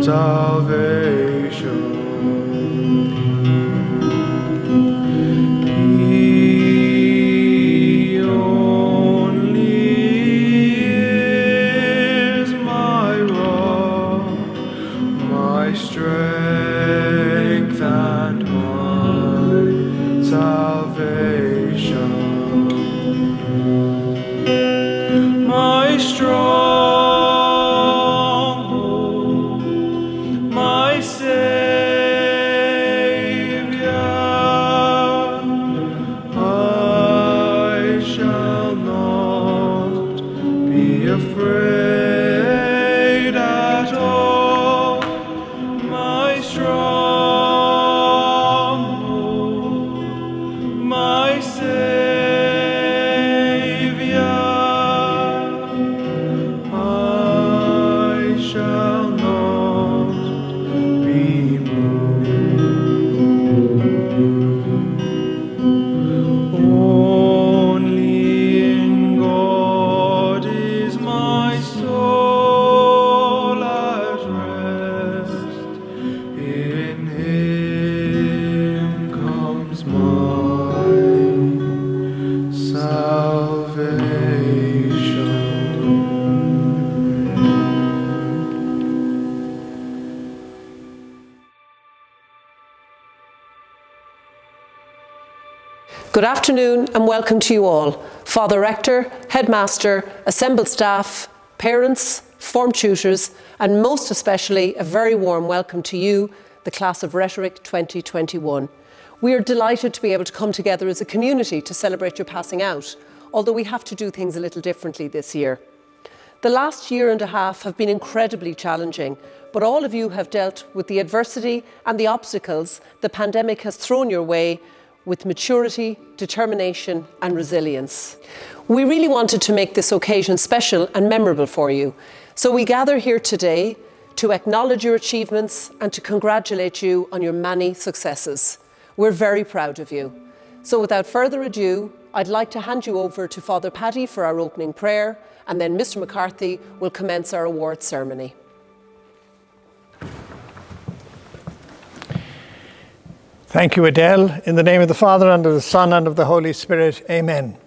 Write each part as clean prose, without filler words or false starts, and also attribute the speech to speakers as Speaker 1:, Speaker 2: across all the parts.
Speaker 1: salvation. He only is my rock, my strength and my salvation. My stronghold, my Savior, I shall not be afraid at all. My stronghold, my Savior, shall not be moved. Only in God is my soul at rest. In Him comes my salvation.
Speaker 2: Good afternoon and welcome to you all, Father Rector, Headmaster, assembled staff, parents, form tutors, and most especially a very warm welcome to you, the class of Rhetoric 2021. We are delighted to be able to come together as a community to celebrate your passing out, although we have to do things a little differently this year. The last year and a half have been incredibly challenging, but all of you have dealt with the adversity and the obstacles the pandemic has thrown your way with maturity, determination and resilience. We really wanted to make this occasion special and memorable for you. So we gather here today to acknowledge your achievements and to congratulate you on your many successes. We're very proud of you. So without further ado, I'd like to hand you over to Father Paddy for our opening prayer, and then Mr. McCarthy will commence our awards ceremony.
Speaker 3: Thank you, Adele. In the name of the Father, and of the Son, and of the Holy Spirit. Amen.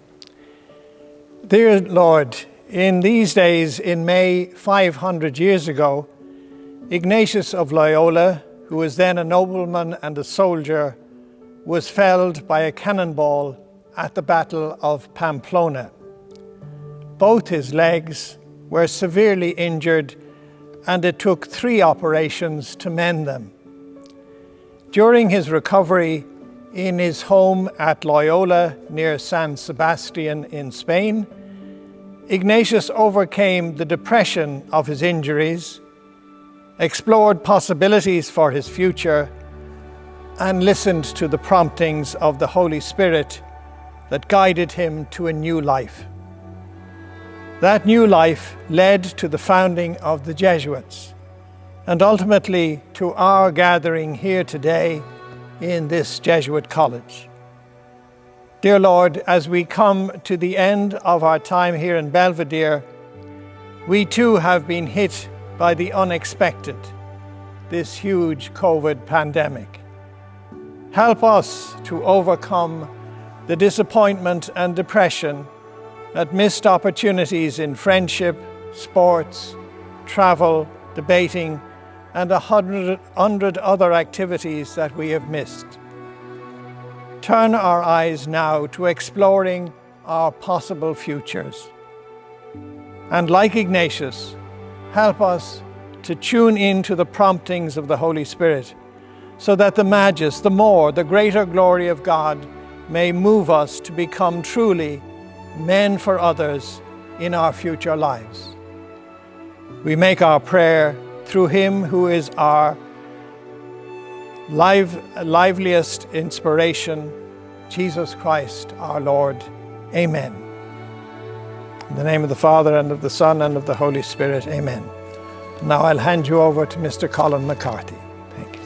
Speaker 3: Dear Lord, in these days, in May 500 years ago, Ignatius of Loyola, who was then a nobleman and a soldier, was felled by a cannonball at the Battle of Pamplona. Both his legs were severely injured, and it took 3 operations to mend them. During his recovery in his home at Loyola near San Sebastian in Spain, Ignatius overcame the depression of his injuries, explored possibilities for his future, and listened to the promptings of the Holy Spirit that guided him to a new life. That new life led to the founding of the Jesuits, and ultimately to our gathering here today in this Jesuit college. Dear Lord, as we come to the end of our time here in Belvedere, we too have been hit by the unexpected, this huge COVID pandemic. Help us to overcome the disappointment and depression at missed opportunities in friendship, sports, travel, debating, and 100 other activities that we have missed. Turn our eyes now to exploring our possible futures. And like Ignatius, help us to tune into the promptings of the Holy Spirit, so that the Magus, the greater glory of God may move us to become truly men for others in our future lives. We make our prayer through Him who is our liveliest inspiration, Jesus Christ our Lord. Amen. In the name of the Father, and of the Son, and of the Holy Spirit. Amen. Now I'll hand you over to Mr. Colin McCarthy. Thank you.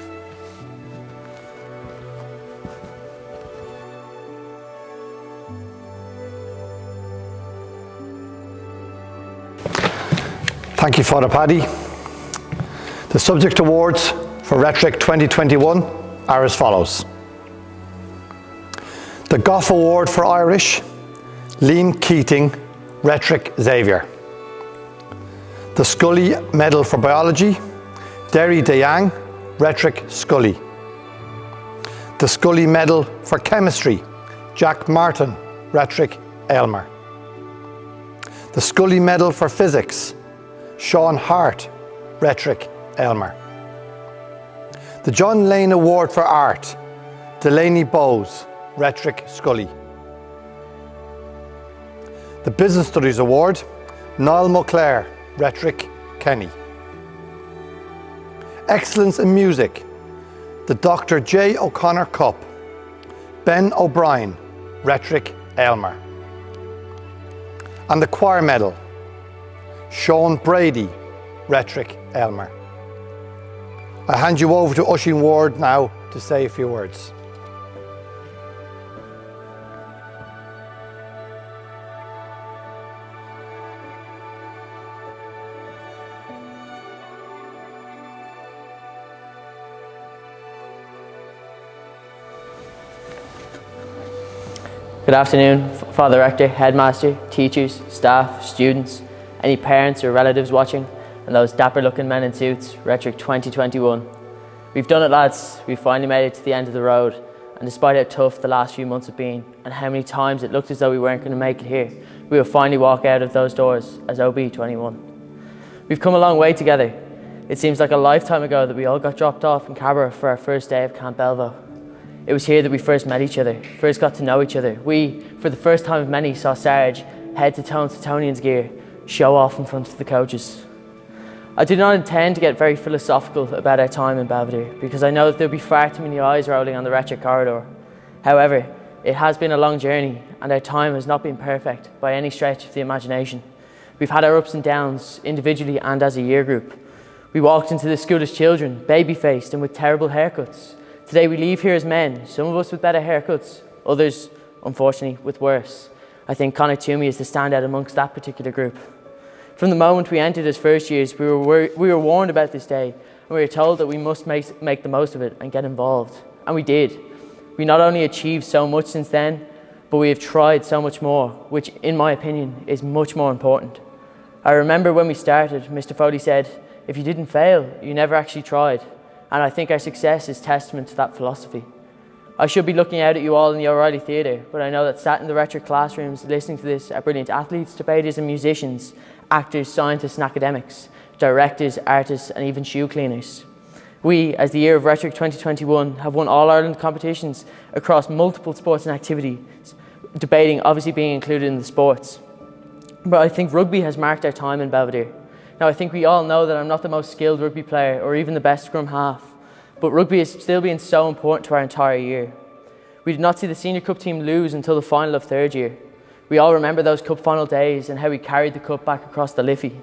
Speaker 4: Thank you, Father Paddy. The subject awards for Rhetoric 2021 are as follows. The Gough Award for Irish, Liam Keating, Rhetoric Xavier. The Scully Medal for Biology, Derry DeYoung, Rhetoric Scully. The Scully Medal for Chemistry, Jack Martin, Rhetoric Aylmer. The Scully Medal for Physics, Sean Hart, Rhetoric Aylmer. The John Lane Award for Art, Delaney Bowes, Rhetoric Scully. The Business Studies Award, Niall Mulclair, Rhetoric Kenny. Excellence in Music, the Dr. J. O'Connor Cup, Ben O'Brien, Rhetoric Aylmer. And the Choir Medal, Sean Brady, Rhetoric Aylmer. I hand you over to Oisin Ward now to say a few words.
Speaker 5: Good afternoon, Father Rector, Headmaster, teachers, staff, students, any parents or relatives watching, and those dapper looking men in suits, Rhetoric 2021. We've done it, lads. We've finally made it to the end of the road, and despite how tough the last few months have been and how many times it looked as though we weren't going to make it here, we will finally walk out of those doors as OB21. We've come a long way together. It seems like a lifetime ago that we all got dropped off in Cabra for our first day of Camp Belvo. It was here that we first met each other, first got to know each other. We, for the first time of many, saw Sarge, head to toe in Setonian's gear, show off in front of the coaches. I did not intend to get very philosophical about our time in Belvedere, because I know that there'll be far too many eyes rolling on the Rhetoric corridor. However, it has been a long journey, and our time has not been perfect by any stretch of the imagination. We've had our ups and downs, individually and as a year group. We walked into the school as children, baby-faced and with terrible haircuts. Today we leave here as men, some of us with better haircuts, others, unfortunately, with worse. I think Conor Toomey is the standout amongst that particular group. From the moment we entered as first years, we were warned about this day, and we were told that we must make the most of it and get involved. And we did. We not only achieved so much since then, but we have tried so much more, which in my opinion is much more important. I remember when we started, Mr. Foley said, if you didn't fail, you never actually tried. And I think our success is testament to that philosophy. I should be looking out at you all in the O'Reilly Theatre, but I know that sat in the Rhetoric classrooms listening to this are brilliant athletes, debaters and musicians, actors, scientists and academics, directors, artists and even shoe cleaners. We, as the year of Rhetoric 2021, have won All-Ireland competitions across multiple sports and activities, debating obviously being included in the sports. But I think rugby has marked our time in Belvedere. Now, I think we all know that I'm not the most skilled rugby player or even the best scrum half, but rugby has still been so important to our entire year. We did not see the senior cup team lose until the final of third year. We all remember those cup final days and how we carried the cup back across the Liffey.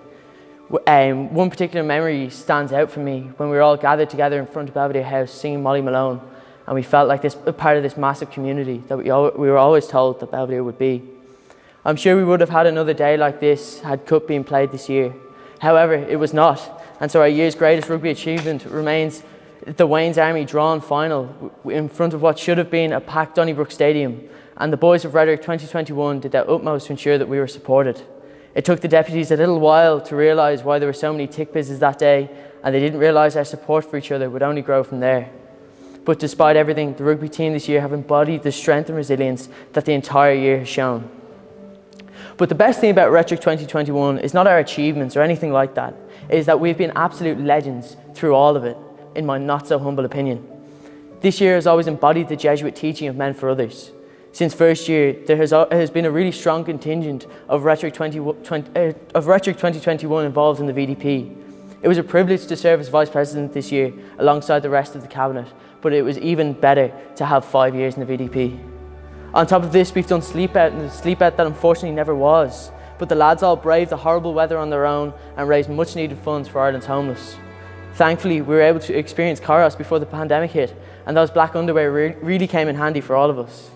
Speaker 5: One particular memory stands out for me when we were all gathered together in front of Belvedere House singing Molly Malone, and we felt like this part of this massive community that we were always told that Belvedere would be. I'm sure we would have had another day like this had cup been played this year. However, it was not, and so our year's greatest rugby achievement remains the Wayne's Army drawn final in front of what should have been a packed Donnybrook Stadium, and the boys of Rhetoric 2021 did their utmost to ensure that we were supported. It took the deputies a little while to realise why there were so many tick pizzas that day, and they didn't realise our support for each other would only grow from there. But despite everything, the rugby team this year have embodied the strength and resilience that the entire year has shown. But the best thing about Rhetoric 2021 is not our achievements or anything like that. It is that we've been absolute legends through all of it, in my not so humble opinion. This year has always embodied the Jesuit teaching of men for others. Since first year, there has been a really strong contingent of Rhetoric 2021 involved in the VDP. It was a privilege to serve as Vice President this year alongside the rest of the Cabinet, but it was even better to have 5 years in the VDP. On top of this, we've done sleep out, and the sleep out that unfortunately never was. But the lads all braved the horrible weather on their own and raised much needed funds for Ireland's homeless. Thankfully, we were able to experience Kairos before the pandemic hit, and those black underwear really came in handy for all of us.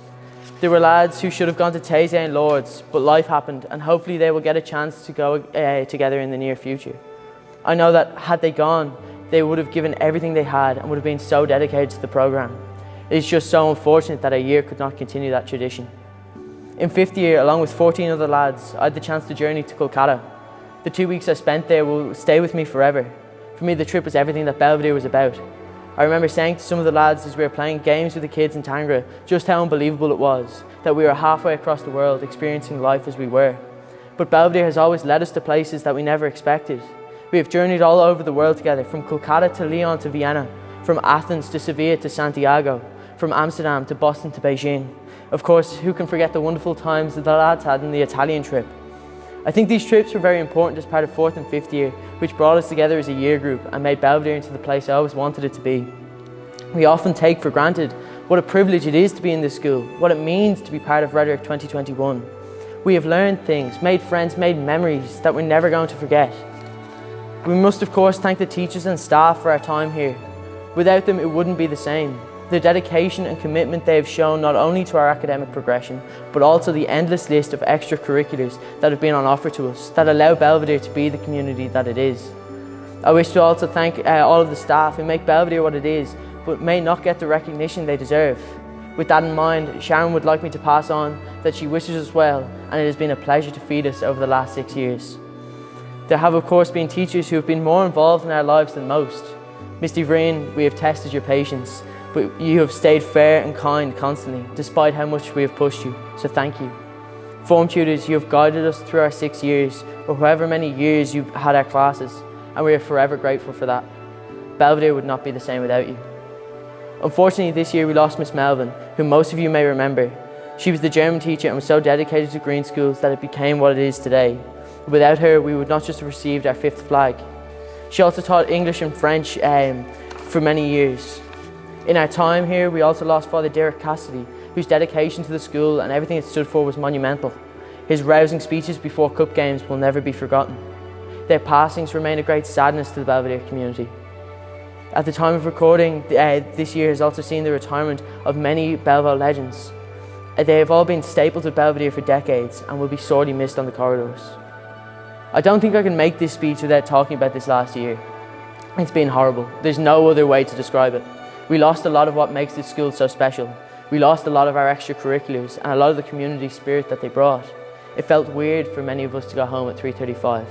Speaker 5: There were lads who should have gone to Taysay and Lords, but life happened, and hopefully they will get a chance to go together in the near future. I know that had they gone, They would have given everything they had and would have been so dedicated to the programme. It is just so unfortunate that our year could not continue that tradition. In 5th year, along with 14 other lads, I had the chance to journey to Kolkata. The 2 weeks I spent there will stay with me forever. For me, the trip was everything that Belvedere was about. I remember saying to some of the lads as we were playing games with the kids in Tangra just how unbelievable it was that we were halfway across the world experiencing life as we were. But Belvedere has always led us to places that we never expected. We have journeyed all over the world together, from Kolkata to Lyon to Vienna, from Athens to Sevilla to Santiago, from Amsterdam to Boston to Beijing. Of course, who can forget the wonderful times that the lads had in the Italian trip? I think these trips were very important as part of 4th and 5th year, which brought us together as a year group and made Belvedere into the place I always wanted it to be. We often take for granted what a privilege it is to be in this school, what it means to be part of Rhetoric 2021. We have learned things, made friends, made memories that we're never going to forget. We must of course thank the teachers and staff for our time here. Without them, it wouldn't be the same. The dedication and commitment they have shown not only to our academic progression, but also the endless list of extracurriculars that have been on offer to us that allow Belvedere to be the community that it is. I wish to also thank all of the staff who make Belvedere what it is, but may not get the recognition they deserve. With that in mind, Sharon would like me to pass on that she wishes us well, and it has been a pleasure to feed us over the last 6 years. There have of course been teachers who have been more involved in our lives than most. Mr. Vreen, we have tested your patience, but you have stayed fair and kind constantly, despite how much we have pushed you, so thank you. Form tutors, you have guided us through our 6 years, or however many years you've had our classes, and we are forever grateful for that. Belvedere would not be the same without you. Unfortunately, this year we lost Miss Melvin, who most of you may remember. She was the German teacher and was so dedicated to Green Schools that it became what it is today. Without her, we would not just have received our 5th flag. She also taught English and French for many years. In our time here, we also lost Father Derek Cassidy, whose dedication to the school and everything it stood for was monumental. His rousing speeches before cup games will never be forgotten. Their passings remain a great sadness to the Belvedere community. At the time of recording, this year has also seen the retirement of many Belvo legends. They have all been staples of Belvedere for decades and will be sorely missed on the corridors. I don't think I can make this speech without talking about this last year. It's been horrible. There's no other way to describe it. We lost a lot of what makes this school so special. We lost a lot of our extracurriculars and a lot of the community spirit that they brought. It felt weird for many of us to go home at 3:35.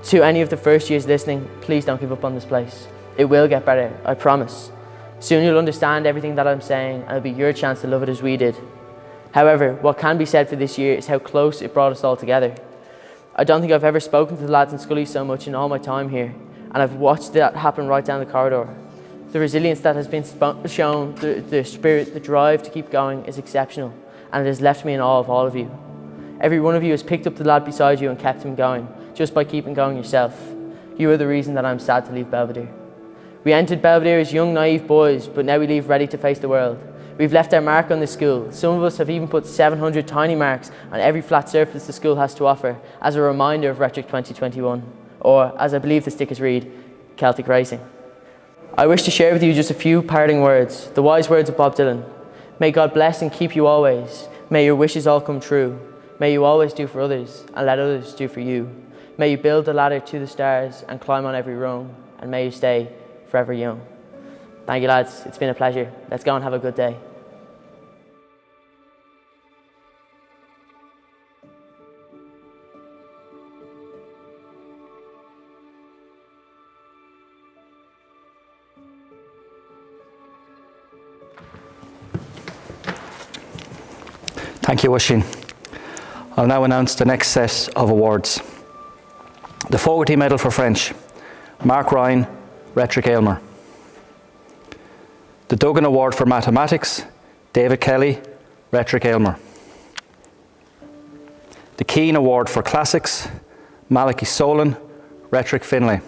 Speaker 5: To any of the first years listening, please don't give up on this place. It will get better, I promise. Soon you'll understand everything that I'm saying and it'll be your chance to love it as we did. However, what can be said for this year is how close it brought us all together. I don't think I've ever spoken to the lads in Scully so much in all my time here, and I've watched that happen right down the corridor. The resilience that has been shown, the spirit, the drive to keep going is exceptional, and it has left me in awe of all of you. Every one of you has picked up the lad beside you and kept him going, just by keeping going yourself. You are the reason that I'm sad to leave Belvedere. We entered Belvedere as young, naive boys, but now we leave ready to face the world. We've left our mark on the school. Some of us have even put 700 tiny marks on every flat surface the school has to offer as a reminder of Rhetoric 2021, or, as I believe the stickers read, Celtic Racing. I wish to share with you just a few parting words, the wise words of Bob Dylan. May God bless and keep you always. May your wishes all come true. May you always do for others and let others do for you. May you build the ladder to the stars and climb on every rung, and may you stay forever young. Thank you, lads. It's been a pleasure. Let's go and have a good day.
Speaker 4: Thank you, Oisín. I'll now announce the next set of awards. The Fogarty Medal for French, Mark Ryan, Rhetoric Aylmer. The Duggan Award for Mathematics, David Kelly, Rhetoric Aylmer. The Keane Award for Classics, Malachy Solon, Rhetoric Finlay.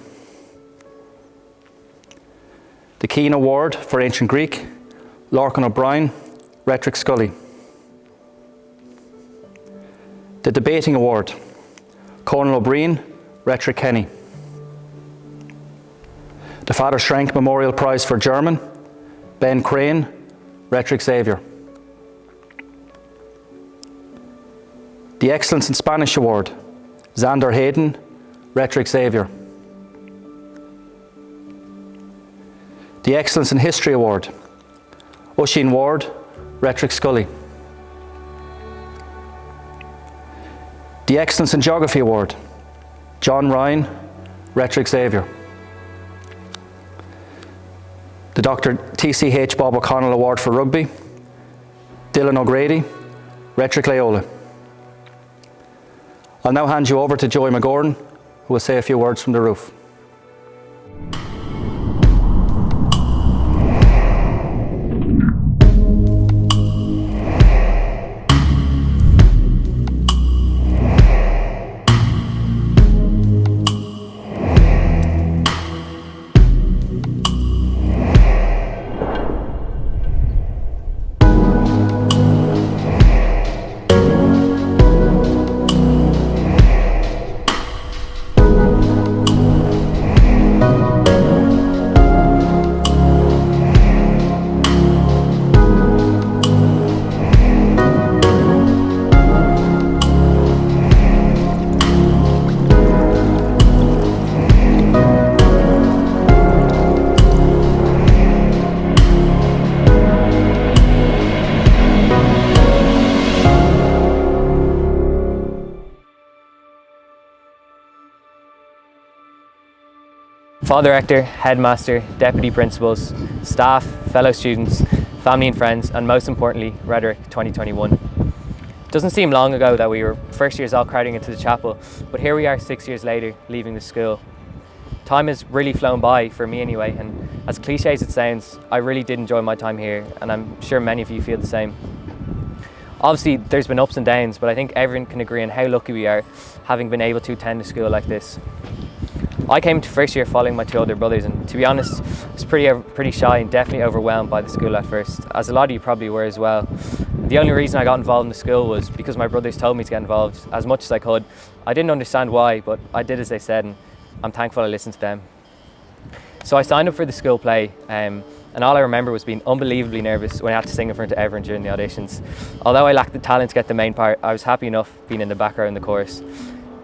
Speaker 4: The Keane Award for Ancient Greek, Lorcan O'Brien, Rhetoric Scully. The Debating Award, Conan O'Brien, Rhetoric Kenny. The Father Schrenk Memorial Prize for German, Ben Crane, Rhetoric Xavier. The Excellence in Spanish Award, Xander Hayden, Rhetoric Xavier. The Excellence in History Award, Oisin Ward, Rhetoric Scully. The Excellence in Geography Award, John Ryan, Rhetoric Xavier. The Dr. TCH Bob O'Connell Award for Rugby, Dylan O'Grady, Rhetoric Loyola. I'll now hand you over to Joey McGorn, who will say a few words from the roof.
Speaker 5: Father Rector, Headmaster, Deputy Principals, staff, fellow students, family and friends, and most importantly, Rhetoric 2021. It doesn't seem long ago that we were first years all crowding into the chapel, but here we are 6 years later, leaving the school. Time has really flown by, for me anyway, and as cliche as it sounds, I really did enjoy my time here, and I'm sure many of you feel the same. Obviously, there's been ups and downs, but I think everyone can agree on how lucky we are having been able to attend a school like this. I came to first year following my two older brothers, and to be honest, I was pretty shy and definitely overwhelmed by the school at first, as a lot of you probably were as well. The only reason I got involved in the school was because my brothers told me to get involved as much as I could. I didn't understand why, but I did as they said, and I'm thankful I listened to them. So I signed up for the school play, and all I remember was being unbelievably nervous when I had to sing in front of everyone during the auditions. Although I lacked the talent to get the main part, I was happy enough being in the back row in the chorus.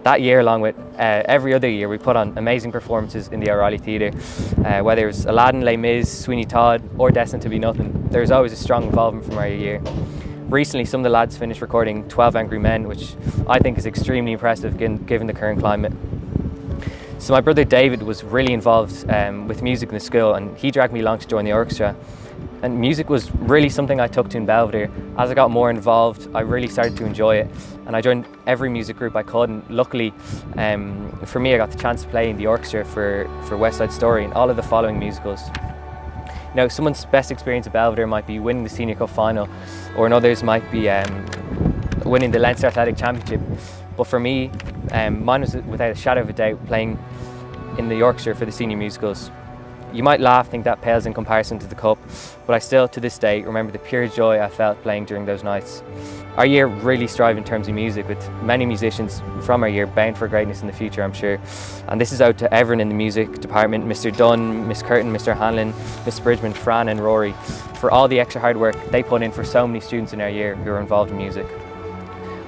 Speaker 5: That year, along with every other year, we put on amazing performances in the O'Reilly Theatre. Whether it was Aladdin, Les Mis, Sweeney Todd, or Destined to Be Nothing, there was always a strong involvement from our year. Recently, some of the lads finished recording 12 Angry Men, which I think is extremely impressive given the current climate. So my brother David was really involved with music in the school, and he dragged me along to join the orchestra. And music was really something I took to in Belvedere. As I got more involved, I really started to enjoy it, and I joined every music group I could. And luckily, for me, I got the chance to play in the orchestra for West Side Story and all of the following musicals. You know, someone's best experience at Belvedere might be winning the Senior Cup final, or another's might be winning the Leinster Athletic Championship. But for me, mine was without a shadow of a doubt playing in the orchestra for the senior musicals. You might laugh, think that pales in comparison to the cup, but I still, to this day, remember the pure joy I felt playing during those nights. Our year really strived in terms of music, with many musicians from our year bound for greatness in the future, I'm sure. And this is out to everyone in the music department, Mr. Dunn, Miss Curtin, Mr. Hanlon, Miss Bridgman, Fran and Rory, for all the extra hard work they put in for so many students in our year who are involved in music.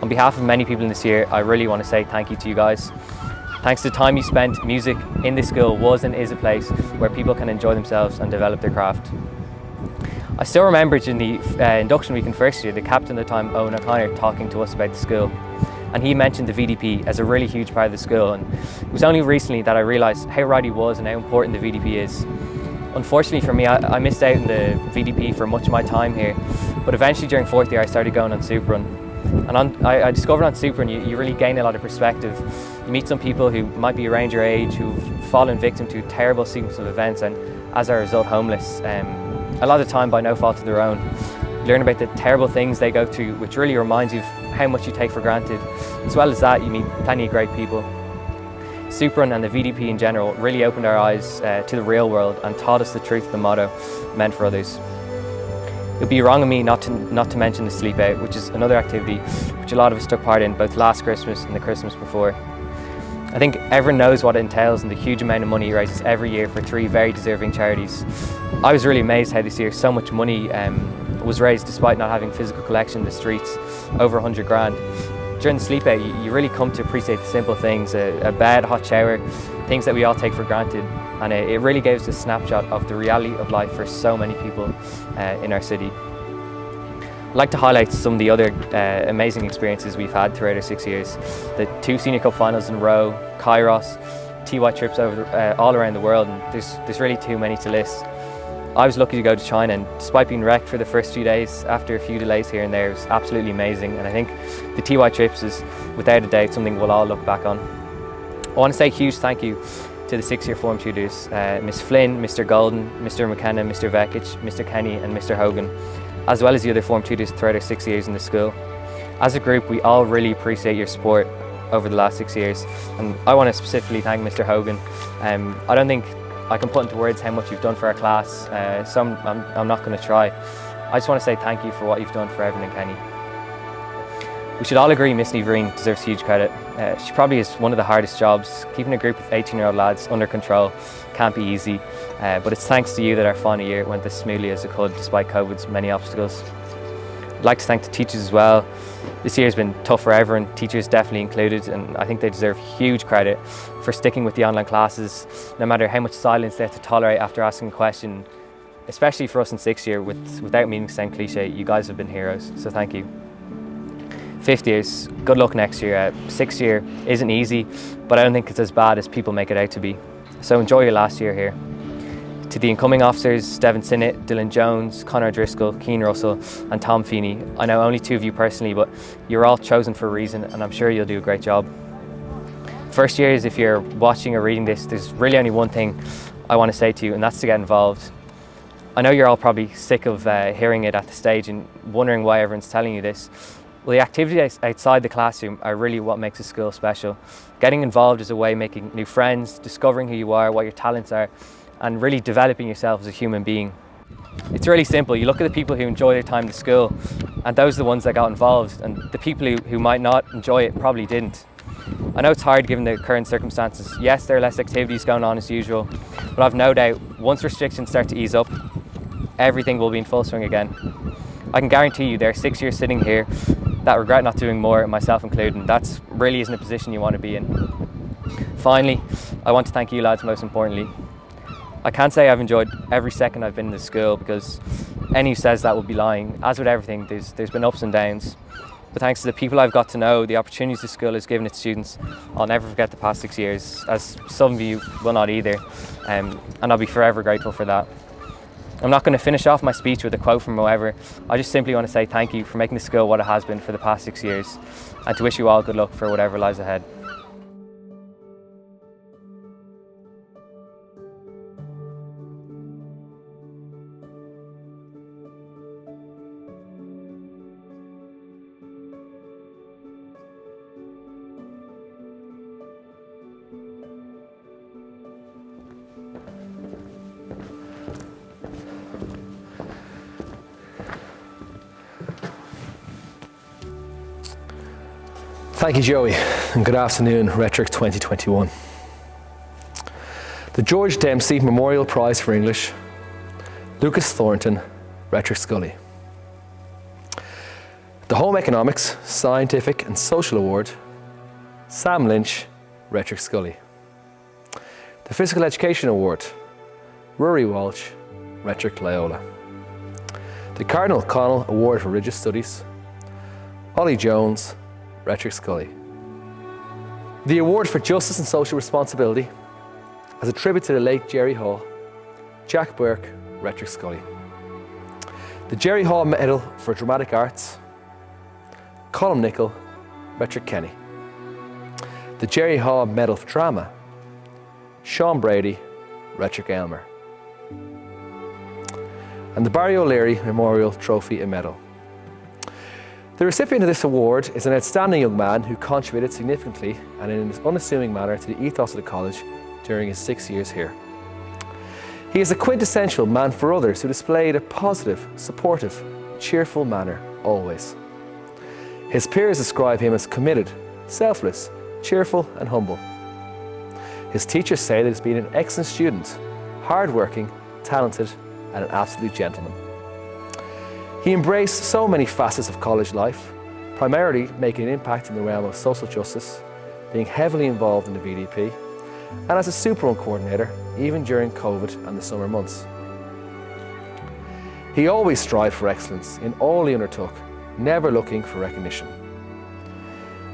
Speaker 5: On behalf of many people in this year, I really want to say thank you to you guys. Thanks to the time you spent, music in this school was and is a place where people can enjoy themselves and develop their craft. I still remember during the induction week in first year, the captain at the time, Owen O'Connor, talking to us about the school. And he mentioned the VDP as a really huge part of the school. And it was only recently that I realised how right he was and how important the VDP is. Unfortunately for me, I missed out on the VDP for much of my time here. But eventually during fourth year, I started going on Super Run. And I discovered on Super Run, you really gain a lot of perspective. You meet some people who might be around your age, who've fallen victim to terrible sequence of events and as a result homeless, a lot of the time by no fault of their own. You learn about the terrible things they go through, which really reminds you of how much you take for granted. As well as that, you meet plenty of great people. Super Run and the VDP in general really opened our eyes to the real world and taught us the truth of the motto, meant for others. It would be wrong of me not to mention the Sleep Out, which is another activity which a lot of us took part in both last Christmas and the Christmas before. I think everyone knows what it entails and the huge amount of money it raises every year for 3 very deserving charities. I was really amazed how this year so much money was raised despite not having physical collection in the streets, over 100 grand.
Speaker 6: during the sleep out, you really come to appreciate the simple things, a bed, a hot shower, things that we all take for granted. And it really gives a snapshot of the reality of life for so many people in our city. I'd like to highlight some of the other amazing experiences we've had throughout our 6 years. The 2 Senior Cup finals in a row, Kairos, TY trips over all around the world, and there's really too many to list. I was lucky to go to China, and despite being wrecked for the first few days, after a few delays here and there, it was absolutely amazing. And I think the TY trips is, without a doubt, something we'll all look back on. I want to say a huge thank you to the 6-year form tutors, Miss Flynn, Mr. Golden, Mr. McKenna, Mr. Vekic, Mr. Kenny and Mr. Hogan, as well as the other form tutors throughout our 6 years in the school. As a group, we all really appreciate your support over the last 6 years, and I want to specifically thank Mr. Hogan. I don't think I can put into words how much you've done for our class, so I'm not going to try. I just want to say thank you for what you've done for Evan and Kenny. We should all agree Miss Niverine deserves huge credit. She probably is one of the hardest jobs. Keeping a group of 18-year-old lads under control can't be easy, but it's thanks to you that our final year went as smoothly as it could despite COVID's many obstacles. I'd like to thank the teachers as well. This year has been tough for everyone, teachers definitely included, and I think they deserve huge credit for sticking with the online classes, no matter how much silence they have to tolerate after asking a question. Especially for us in 6th year, without meaning to sound cliche, you guys have been heroes, so thank you. 5th years, good luck next year. 6th year isn't easy, but I don't think it's as bad as people make it out to be. So enjoy your last year here. To the incoming officers, Devin Sinnott, Dylan Jones, Conor Driscoll, Keane Russell and Tom Feeney. I know only 2 of you personally, but you're all chosen for a reason and I'm sure you'll do a great job. First years, if you're watching or reading this, there's really only one thing I want to say to you, and that's to get involved. I know you're all probably sick of hearing it at the stage and wondering why everyone's telling you this. Well, the activities outside the classroom are really what makes a school special. Getting involved is a way of making new friends, discovering who you are, what your talents are, and really developing yourself as a human being. It's really simple. You look at the people who enjoy their time at school, and those are the ones that got involved, and the people who might not enjoy it probably didn't. I know it's hard given the current circumstances. Yes, there are less activities going on as usual, but I've no doubt once restrictions start to ease up, everything will be in full swing again. I can guarantee you there are 6 years sitting here that regret not doing more, myself included, and that's really isn't a position you want to be in. Finally, I want to thank you lads most importantly. I can't say I've enjoyed every second I've been in the school, because any who says that would be lying. As with everything, there's been ups and downs. But thanks to the people I've got to know, the opportunities the school has given its students, I'll never forget the past 6 years, as some of you will not either, and I'll be forever grateful for that. I'm not going to finish off my speech with a quote from whoever. I just simply want to say thank you for making the school what it has been for the past 6 years, and to wish you all good luck for whatever lies ahead.
Speaker 7: Thank you, Joey, and good afternoon, Rhetoric 2021. The George Dempsey Memorial Prize for English, Lucas Thornton, Rhetoric Scully. The Home Economics, Scientific and Social Award, Sam Lynch, Rhetoric Scully. The Physical Education Award, Rory Walsh, Rhetoric Loyola. The Cardinal Connell Award for Religious Studies, Ollie Jones, Rhetoric Scully. The Award for Justice and Social Responsibility, as a tribute to the late Jerry Hall, Jack Burke, Rhetoric Scully. The Jerry Hall Medal for Dramatic Arts, Colm Nichol, Rhetoric Kenny. The Jerry Hall Medal for Drama, Sean Brady, Rhetoric Aylmer. And the Barry O'Leary Memorial Trophy and Medal. The recipient of this award is an outstanding young man who contributed significantly and in an unassuming manner to the ethos of the college during his 6 years here. He is a quintessential man for others who displayed a positive, supportive, cheerful manner always. His peers describe him as committed, selfless, cheerful and humble. His teachers say that he's been an excellent student, hard-working, talented and an absolute gentleman. He embraced so many facets of college life, primarily making an impact in the realm of social justice, being heavily involved in the VDP, and as a Super Run coordinator, even during COVID and the summer months. He always strived for excellence in all he undertook, never looking for recognition.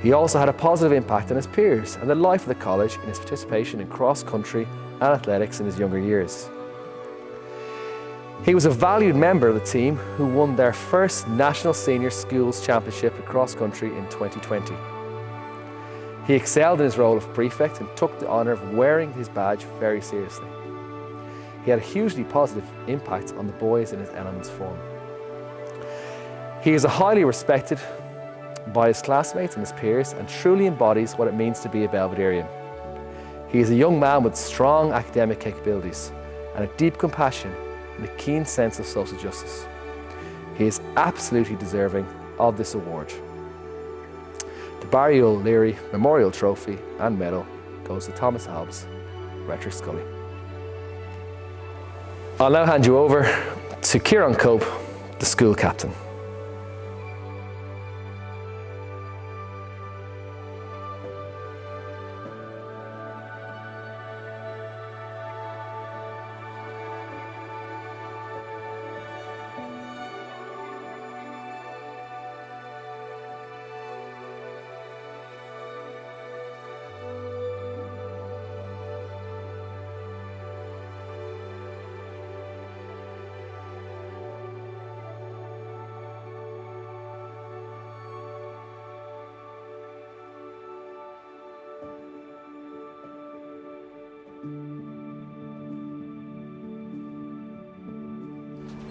Speaker 7: He also had a positive impact on his peers and the life of the college in his participation in cross-country and athletics in his younger years. He was a valued member of the team who won their first National Senior Schools Championship across country in 2020. He excelled in his role of prefect and took the honour of wearing his badge very seriously. He had a hugely positive impact on the boys in his Elements form. He is highly respected by his classmates and his peers and truly embodies what it means to be a Belvederean. He is a young man with strong academic capabilities and a deep compassion and a keen sense of social justice. He is absolutely deserving of this award. The Barry O'Leary Memorial Trophy and Medal goes to Thomas Hobbs, Rhetoric Scully. I'll now hand you over to Kieran Cope, the school captain.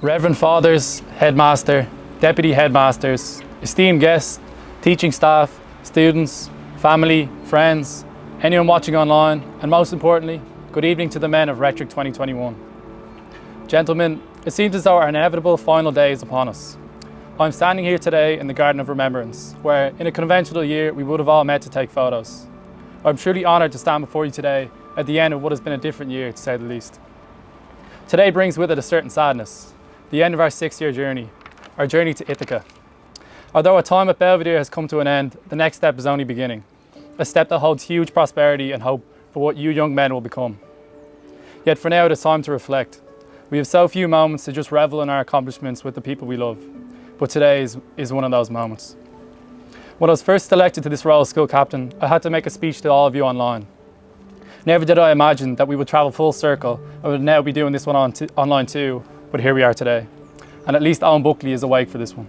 Speaker 8: Reverend Fathers, Headmaster, Deputy Headmasters, esteemed guests, teaching staff, students, family, friends, anyone watching online, and most importantly, good evening to the men of Rhetoric 2021. Gentlemen, it seems as though our inevitable final day is upon us. I'm standing here today in the Garden of Remembrance, where in a conventional year we would have all met to take photos. I'm truly honoured to stand before you today at the end of what has been a different year, to say the least. Today brings with it a certain sadness. The end of our 6-year journey, our journey to Ithaca. Although our time at Belvedere has come to an end, the next step is only beginning. A step that holds huge prosperity and hope for what you young men will become. Yet for now it is time to reflect. We have so few moments to just revel in our accomplishments with the people we love. But today is one of those moments. When I was first elected to this role as school captain, I had to make a speech to all of you online. Never did I imagine that we would travel full circle and would now be doing this one online too. But here we are today, and at least Alan Buckley is awake for this one.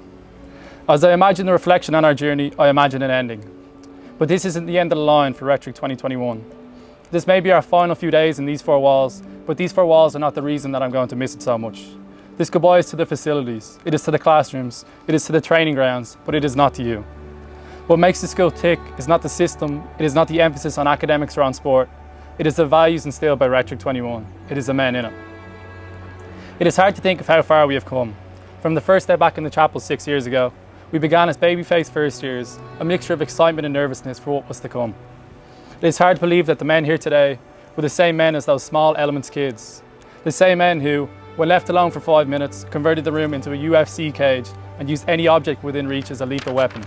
Speaker 8: As I imagine the reflection on our journey, I imagine an ending. But this isn't the end of the line for Rhetoric 2021. This may be our final few days in these 4 walls, but these 4 walls are not the reason that I'm going to miss it so much. This goodbye is to the facilities, it is to the classrooms, it is to the training grounds, but it is not to you. What makes the school tick is not the system, it is not the emphasis on academics or on sport, it is the values instilled by Rhetoric 21, it is the men in it. It is hard to think of how far we have come. From the first day back in the chapel 6 years ago, we began as baby-faced first years, a mixture of excitement and nervousness for what was to come. It is hard to believe that the men here today were the same men as those small Elements kids. The same men who, when left alone for 5 minutes, converted the room into a UFC cage and used any object within reach as a lethal weapon.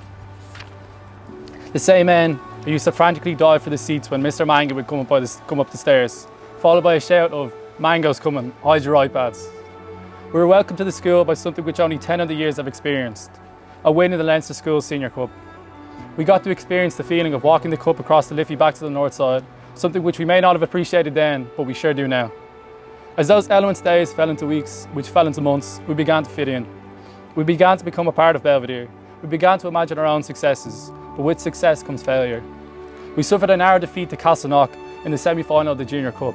Speaker 8: The same men who used to frantically dive for the seats when Mr. Mango would come up the stairs, followed by a shout of, "Mango's coming, hide your iPads." We were welcomed to the school by something which only 10 of the years have experienced, a win in the Leinster Schools Senior Cup. We got to experience the feeling of walking the cup across the Liffey back to the north side, something which we may not have appreciated then, but we sure do now. As those Elements days fell into weeks, which fell into months, we began to fit in. We began to become a part of Belvedere. We began to imagine our own successes, but with success comes failure. We suffered a narrow defeat to Castleknock in the semi-final of the Junior Cup,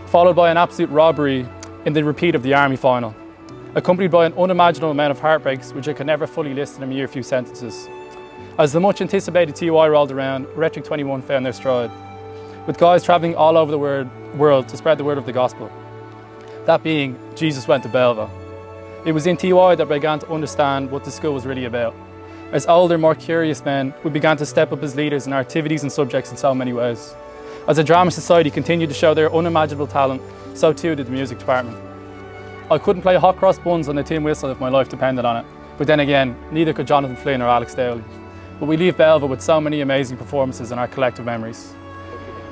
Speaker 8: followed by an absolute robbery in the repeat of the Army final, accompanied by an unimaginable amount of heartbreaks which I could never fully list in a mere few sentences. As the much anticipated TY rolled around, Rhetoric 21 found their stride, with guys travelling all over the world to spread the word of the gospel. That being, Jesus went to Belva. It was in TY that I began to understand what the school was really about. As older, more curious men, we began to step up as leaders in our activities and subjects in so many ways. As the Drama Society continued to show their unimaginable talent, so too did the music department. I couldn't play hot cross buns on the tin whistle if my life depended on it, but then again, neither could Jonathan Flynn or Alex Dowley. but we leave Belvedere with so many amazing performances in our collective memories.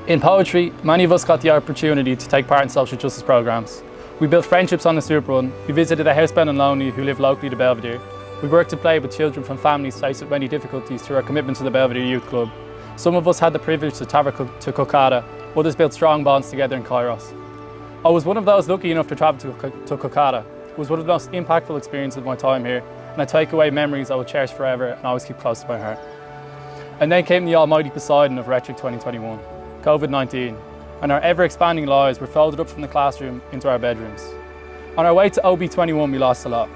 Speaker 8: In poetry, many of us got the opportunity to take part in social justice programmes. We built friendships on the Super Run, we visited a housebound and lonely who live locally to Belvedere. We worked and played with children from families faced with many difficulties through our commitment to the Belvedere Youth Club. Some of us had the privilege to travel to Kolkata, others built strong bonds together in Kairos. I was one of those lucky enough to travel to Kolkata. It was one of the most impactful experiences of my time here, and I take away memories I will cherish forever and always keep close to my heart. And then came the almighty Poseidon of Rhetoric 2021, COVID-19, and our ever-expanding lives were folded up from the classroom into our bedrooms. On our way to OB21, we lost a lot.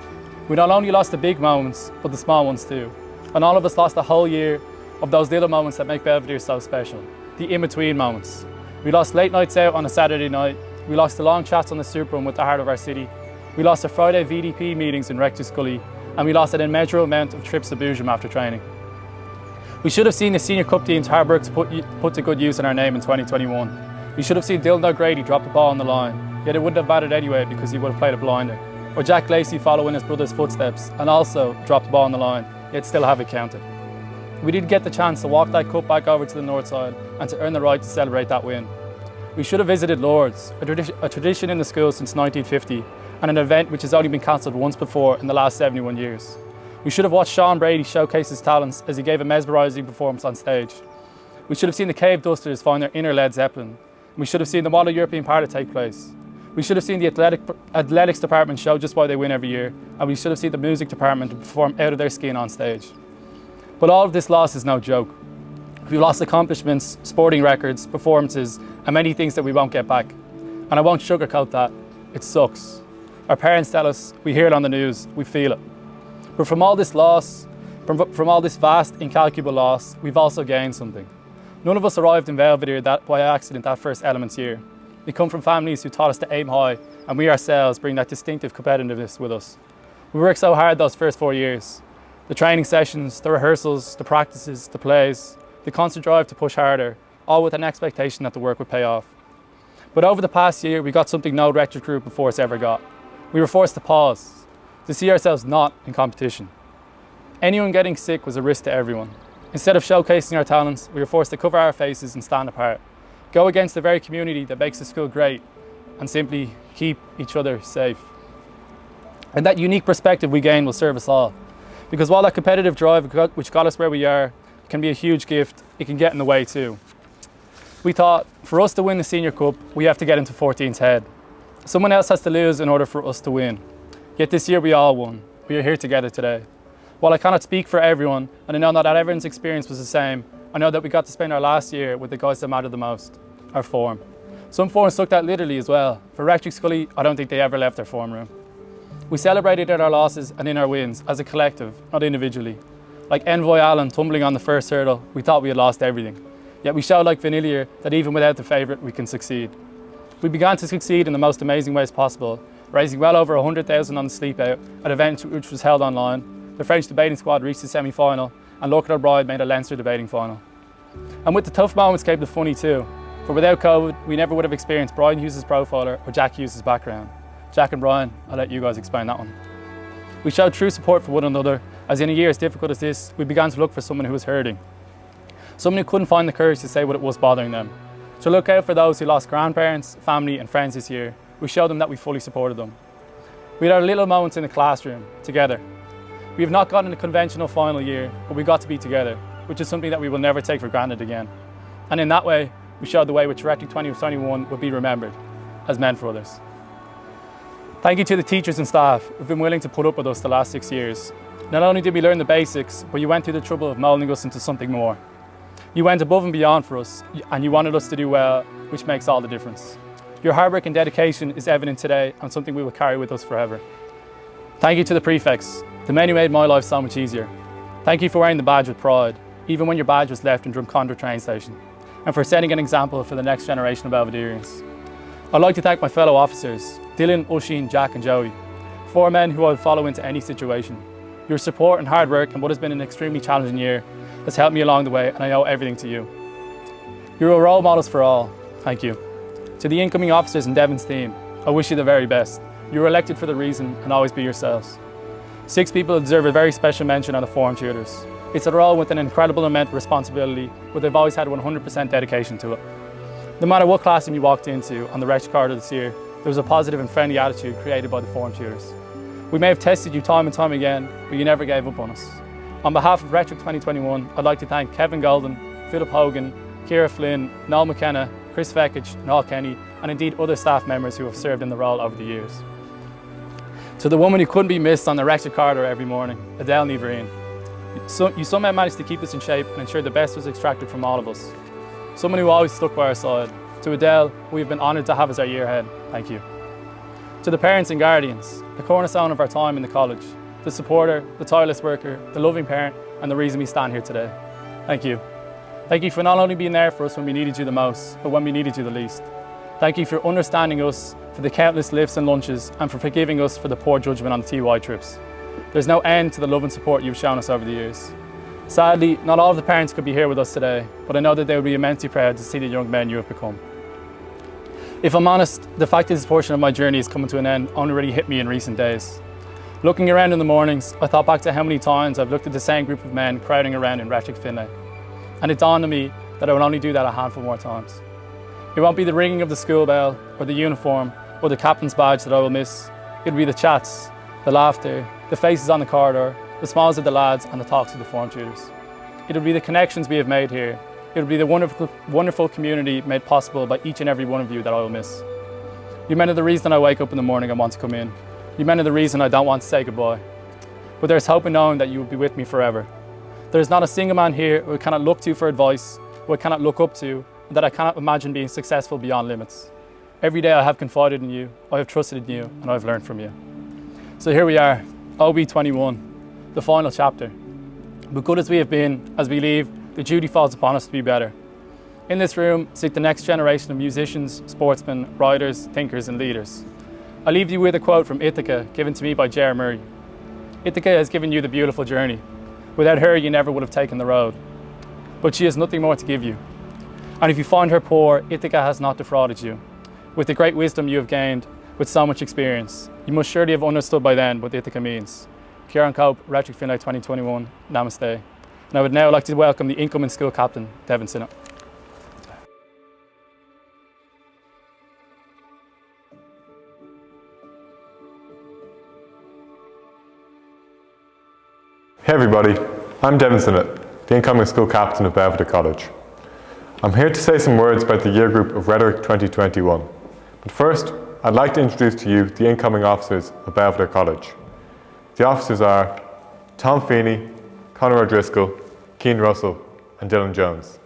Speaker 8: We not only lost the big moments, but the small ones too. And all of us lost a whole year of those little moments that make Belvedere so special, the in-between moments. We lost late nights out on a Saturday night. We lost the long chats on the Super Run with the heart of our city. We lost the Friday VDP meetings in Rector Scully, and we lost an immeasurable amount of trips to Boojum after training. We should have seen the Senior Cup team's hard work to put to good use in our name in 2021. We should have seen Dylan O'Grady drop the ball on the line, yet it wouldn't have mattered anyway because he would have played a blinder. Or Jack Lacey follow in his brother's footsteps and also drop the ball on the line, yet still have it counted. We didn't get the chance to walk that cup back over to the north side and to earn the right to celebrate that win. We should have visited Lords, a tradition in the school since 1950, and an event which has only been cancelled once before in the last 71 years. We should have watched Sean Brady showcase his talents as he gave a mesmerising performance on stage. We should have seen the Cave Dusters find their inner Led Zeppelin. We should have seen the Model European Party take place. We should have seen the athletics department show just why they win every year, and we should have seen the music department perform out of their skin on stage. But all of this loss is no joke. We've lost accomplishments, sporting records, performances, and many things that we won't get back. And I won't sugarcoat that. It sucks. Our parents tell us, we hear it on the news, we feel it. But from all this loss, from all this vast, incalculable loss, we've also gained something. None of us arrived in Belvedere by accident that first Elements year. We come from families who taught us to aim high, and we ourselves bring that distinctive competitiveness with us. We worked so hard those first 4 years. The training sessions, the rehearsals, the practices, the plays, the constant drive to push harder, all with an expectation that the work would pay off. But over the past year, we got something no Rhetoric group before us ever got. We were forced to pause, to see ourselves not in competition. Anyone getting sick was a risk to everyone. Instead of showcasing our talents, we were forced to cover our faces and stand apart, go against the very community that makes the school great, and simply keep each other safe. And that unique perspective we gain will serve us all. Because while that competitive drive which got us where we are can be a huge gift, it can get in the way too. We thought, for us to win the Senior Cup, we have to get into 14's head. Someone else has to lose in order for us to win. Yet this year we all won. We are here together today. While I cannot speak for everyone, and I know not that everyone's experience was the same, I know that we got to spend our last year with the guys that mattered the most, our form. Some forms took that literally as well. For Rhetoric Scully, I don't think they ever left their form room. We celebrated in our losses and in our wins as a collective, not individually. Like Envoy Allen tumbling on the first hurdle, we thought we had lost everything. Yet we showed like Vanillier that even without the favourite, we can succeed. We began to succeed in the most amazing ways possible, raising well over 100,000 on the sleep out at an event which was held online. The French debating squad reached the semi-final, and Lorcan O'Brien made a Leinster debating final. And with the tough moments came the funny too. For without COVID, we never would have experienced Brian Hughes' profiler or Jack Hughes' background. Jack and Brian, I'll let you guys explain that one. We showed true support for one another, as in a year as difficult as this, we began to look for someone who was hurting. Someone who couldn't find the courage to say what it was bothering them. To look out for those who lost grandparents, family and friends this year, we showed them that we fully supported them. We had our little moments in the classroom, together. We have not gotten a conventional final year, but we got to be together, which is something that we will never take for granted again. And in that way, we showed the way which Rhetoric 2021 would be remembered, as men for others. Thank you to the teachers and staff who've been willing to put up with us the last 6 years. Not only did we learn the basics, but you went through the trouble of moulding us into something more. You went above and beyond for us, and you wanted us to do well, which makes all the difference. Your hard work and dedication is evident today and something we will carry with us forever. Thank you to the prefects, the men who made my life so much easier. Thank you for wearing the badge with pride, even when your badge was left in Drumcondra train station, and for setting an example for the next generation of Belvedereans. I'd like to thank my fellow officers, Dylan, Oisin, Jack and Joey, 4 men who I would follow into any situation. Your support and hard work in what has been an extremely challenging year has helped me along the way, and I owe everything to you. You're role models for all. Thank you. To the incoming officers and Devon's team, I wish you the very best. You were elected for the reason, and always be yourselves. 6 people deserve a very special mention on the forum tutors. It's a role with an incredible amount of responsibility, but they've always had 100% dedication to it. No matter what classroom you walked into on the Rhetoric corridor this year, there was a positive and friendly attitude created by the form tutors. We may have tested you time and time again, but you never gave up on us. On behalf of Rhetoric 2021, I'd like to thank Kevin Golden, Philip Hogan, Ciara Flynn, Noel McKenna, Chris Vekic, Noel Kenny, and indeed other staff members who have served in the role over the years. To the woman who couldn't be missed on the Rhetoric corridor every morning, Adele Neverine. You somehow managed to keep us in shape and ensure the best was extracted from all of us. Someone who always stuck by our side. To Adele, we've been honoured to have as our year head. Thank you. To the parents and guardians, the cornerstone of our time in the college, the supporter, the tireless worker, the loving parent, and the reason we stand here today. Thank you. Thank you for not only being there for us when we needed you the most, but when we needed you the least. Thank you for understanding us, for the countless lifts and lunches, and for forgiving us for the poor judgment on the TY trips. There's no end to the love and support you've shown us over the years. Sadly, not all of the parents could be here with us today, but I know that they would be immensely proud to see the young men you have become. If I'm honest, the fact that this portion of my journey is coming to an end only really hit me in recent days. Looking around in the mornings, I thought back to how many times I've looked at the same group of men crowding around in Rhetoric Finlay, and it dawned on me that I will only do that a handful more times. It won't be the ringing of the school bell, or the uniform, or the captain's badge that I will miss. It'll be the chats, the laughter, the faces on the corridor, the smiles of the lads, and the talks of the form tutors. It'll be the connections we have made here. It'll be the wonderful community made possible by each and every one of you that I will miss. You men are the reason I wake up in the morning and want to come in. You men are the reason I don't want to say goodbye. But there's hope in knowing that you will be with me forever. There is not a single man here who I cannot look to for advice, who I cannot look up to, and that I cannot imagine being successful beyond limits. Every day I have confided in you, I have trusted in you, and I have learned from you. So here we are, OB21, the final chapter. But good as we have been, as we leave, the duty falls upon us to be better. In this room sit the next generation of musicians, sportsmen, writers, thinkers, and leaders. I leave you with a quote from Ithaca given to me by J.R. Murray. Ithaca has given you the beautiful journey. Without her, you never would have taken the road. But she has nothing more to give you. And if you find her poor, Ithaca has not defrauded you. With the great wisdom you have gained, with so much experience, you must surely have understood by then what Ithaca means. Kieran Cope, Rhetoric Finlay 2021, Namaste. And I would now like to welcome the incoming school captain, Devin Sinnott.
Speaker 9: Hey everybody, I'm Devin Sinnott, the incoming school captain of Belvedere College. I'm here to say some words about the year group of Rhetoric 2021. But first, I'd like to introduce to you the incoming officers of Belvedere College. The officers are Tom Feeney, Conor O'Driscoll, Keane Russell and Dylan Jones.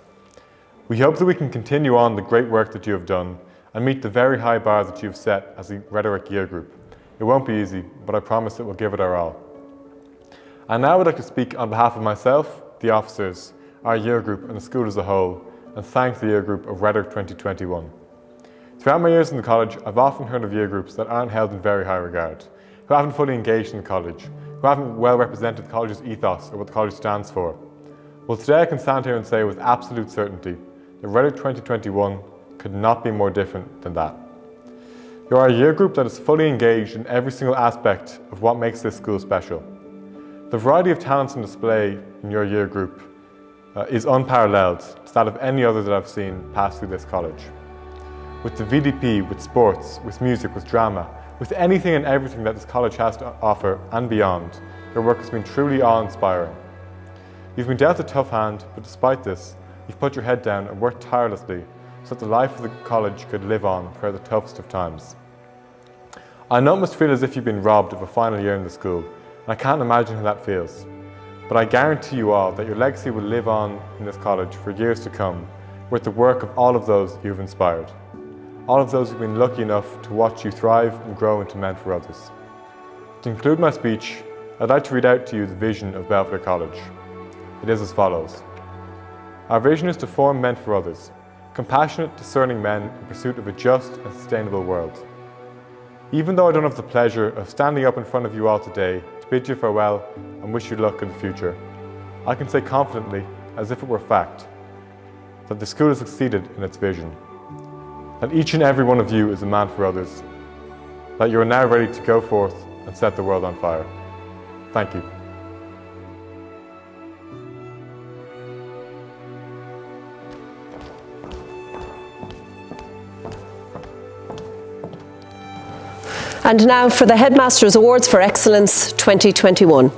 Speaker 9: We hope that we can continue on the great work that you have done and meet the very high bar that you have set as the Rhetoric year group. It won't be easy, but I promise that we'll give it our all. And now I would like to speak on behalf of myself, the officers, our year group and the school as a whole, and thank the year group of Rhetoric 2021. Throughout my years in the college, I've often heard of year groups that aren't held in very high regard, who haven't fully engaged in the college, who haven't well represented the college's ethos or what the college stands for. Well, today I can stand here and say with absolute certainty that Rhetoric 2021 could not be more different than that. You are a year group that is fully engaged in every single aspect of what makes this school special. The variety of talents on display in your year group is unparalleled to that of any other that I've seen pass through this college. With the VDP, with sports, with music, with drama, with anything and everything that this college has to offer and beyond, your work has been truly awe-inspiring. You've been dealt a tough hand, but despite this, you've put your head down and worked tirelessly so that the life of the college could live on throughout the toughest of times. I know it must feel as if you've been robbed of a final year in the school, and I can't imagine how that feels. But I guarantee you all that your legacy will live on in this college for years to come with the work of all of those you've inspired. All of those who've been lucky enough to watch you thrive and grow into men for others. To conclude my speech, I'd like to read out to you the vision of Belvedere College. It is as follows. Our vision is to form men for others, compassionate, discerning men in pursuit of a just and sustainable world. Even though I don't have the pleasure of standing up in front of you all today to bid you farewell and wish you luck in the future, I can say confidently, as if it were fact, that the school has succeeded in its vision. That each and every one of you is a man for others. That you are now ready to go forth and set the world on fire. Thank you.
Speaker 2: And now for the Headmaster's Awards for Excellence 2021.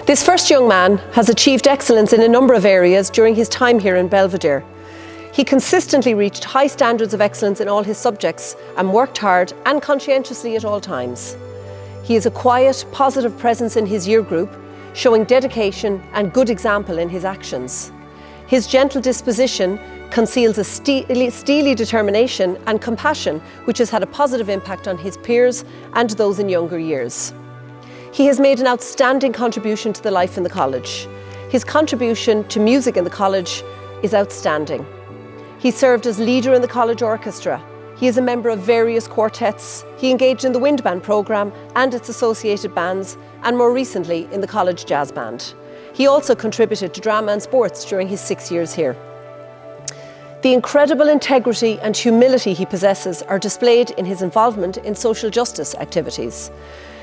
Speaker 2: This first young man has achieved excellence in a number of areas during his time here in Belvedere. He consistently reached high standards of excellence in all his subjects and worked hard and conscientiously at all times. He is a quiet, positive presence in his year group, showing dedication and good example in his actions. His gentle disposition conceals a steely determination and compassion which has had a positive impact on his peers and those in younger years. He has made an outstanding contribution to the life in the college. His contribution to music in the college is outstanding. He served as leader in the college orchestra. He is a member of various quartets. He engaged in the wind band programme and its associated bands, and more recently in the college jazz band. He also contributed to drama and sports during his 6 years here. The incredible integrity and humility he possesses are displayed in his involvement in social justice activities.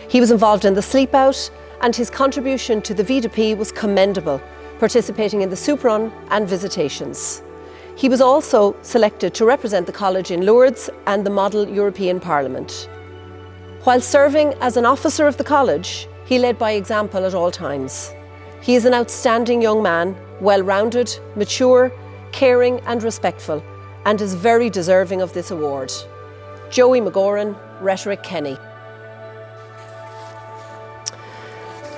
Speaker 2: He was involved in the Sleep Out, and his contribution to the VDP was commendable, participating in the Soup Run and visitations. He was also selected to represent the college in Lourdes and the Model European Parliament. While serving as an officer of the college, he led by example at all times. He is an outstanding young man, well-rounded, mature, caring and respectful, and is very deserving of this award. Joey McGoran, Rhetoric, Kenny.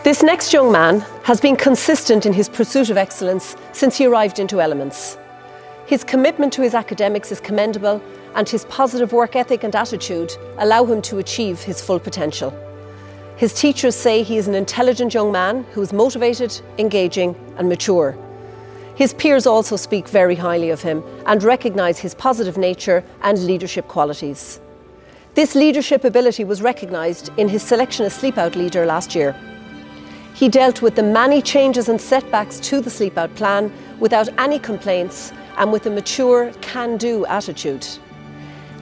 Speaker 2: This next young man has been consistent in his pursuit of excellence since he arrived into Elements. His commitment to his academics is commendable, and his positive work ethic and attitude allow him to achieve his full potential. His teachers say he is an intelligent young man who is motivated, engaging and mature. His peers also speak very highly of him and recognise his positive nature and leadership qualities. This leadership ability was recognised in his selection as Sleep Out leader last year. He dealt with the many changes and setbacks to the Sleep Out plan without any complaints and with a mature, can-do attitude.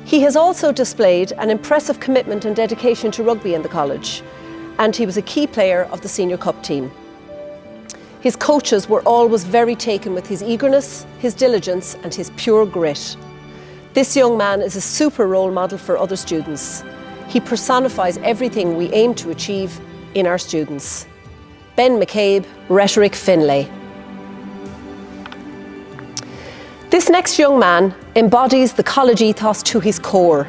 Speaker 2: He has also displayed an impressive commitment and dedication to rugby in the college, and he was a key player of the Senior Cup team. His coaches were always very taken with his eagerness, his diligence and his pure grit. This young man is a super role model for other students. He personifies everything we aim to achieve in our students. Ben McCabe, Rhetoric, Finlay. This next young man embodies the college ethos to his core.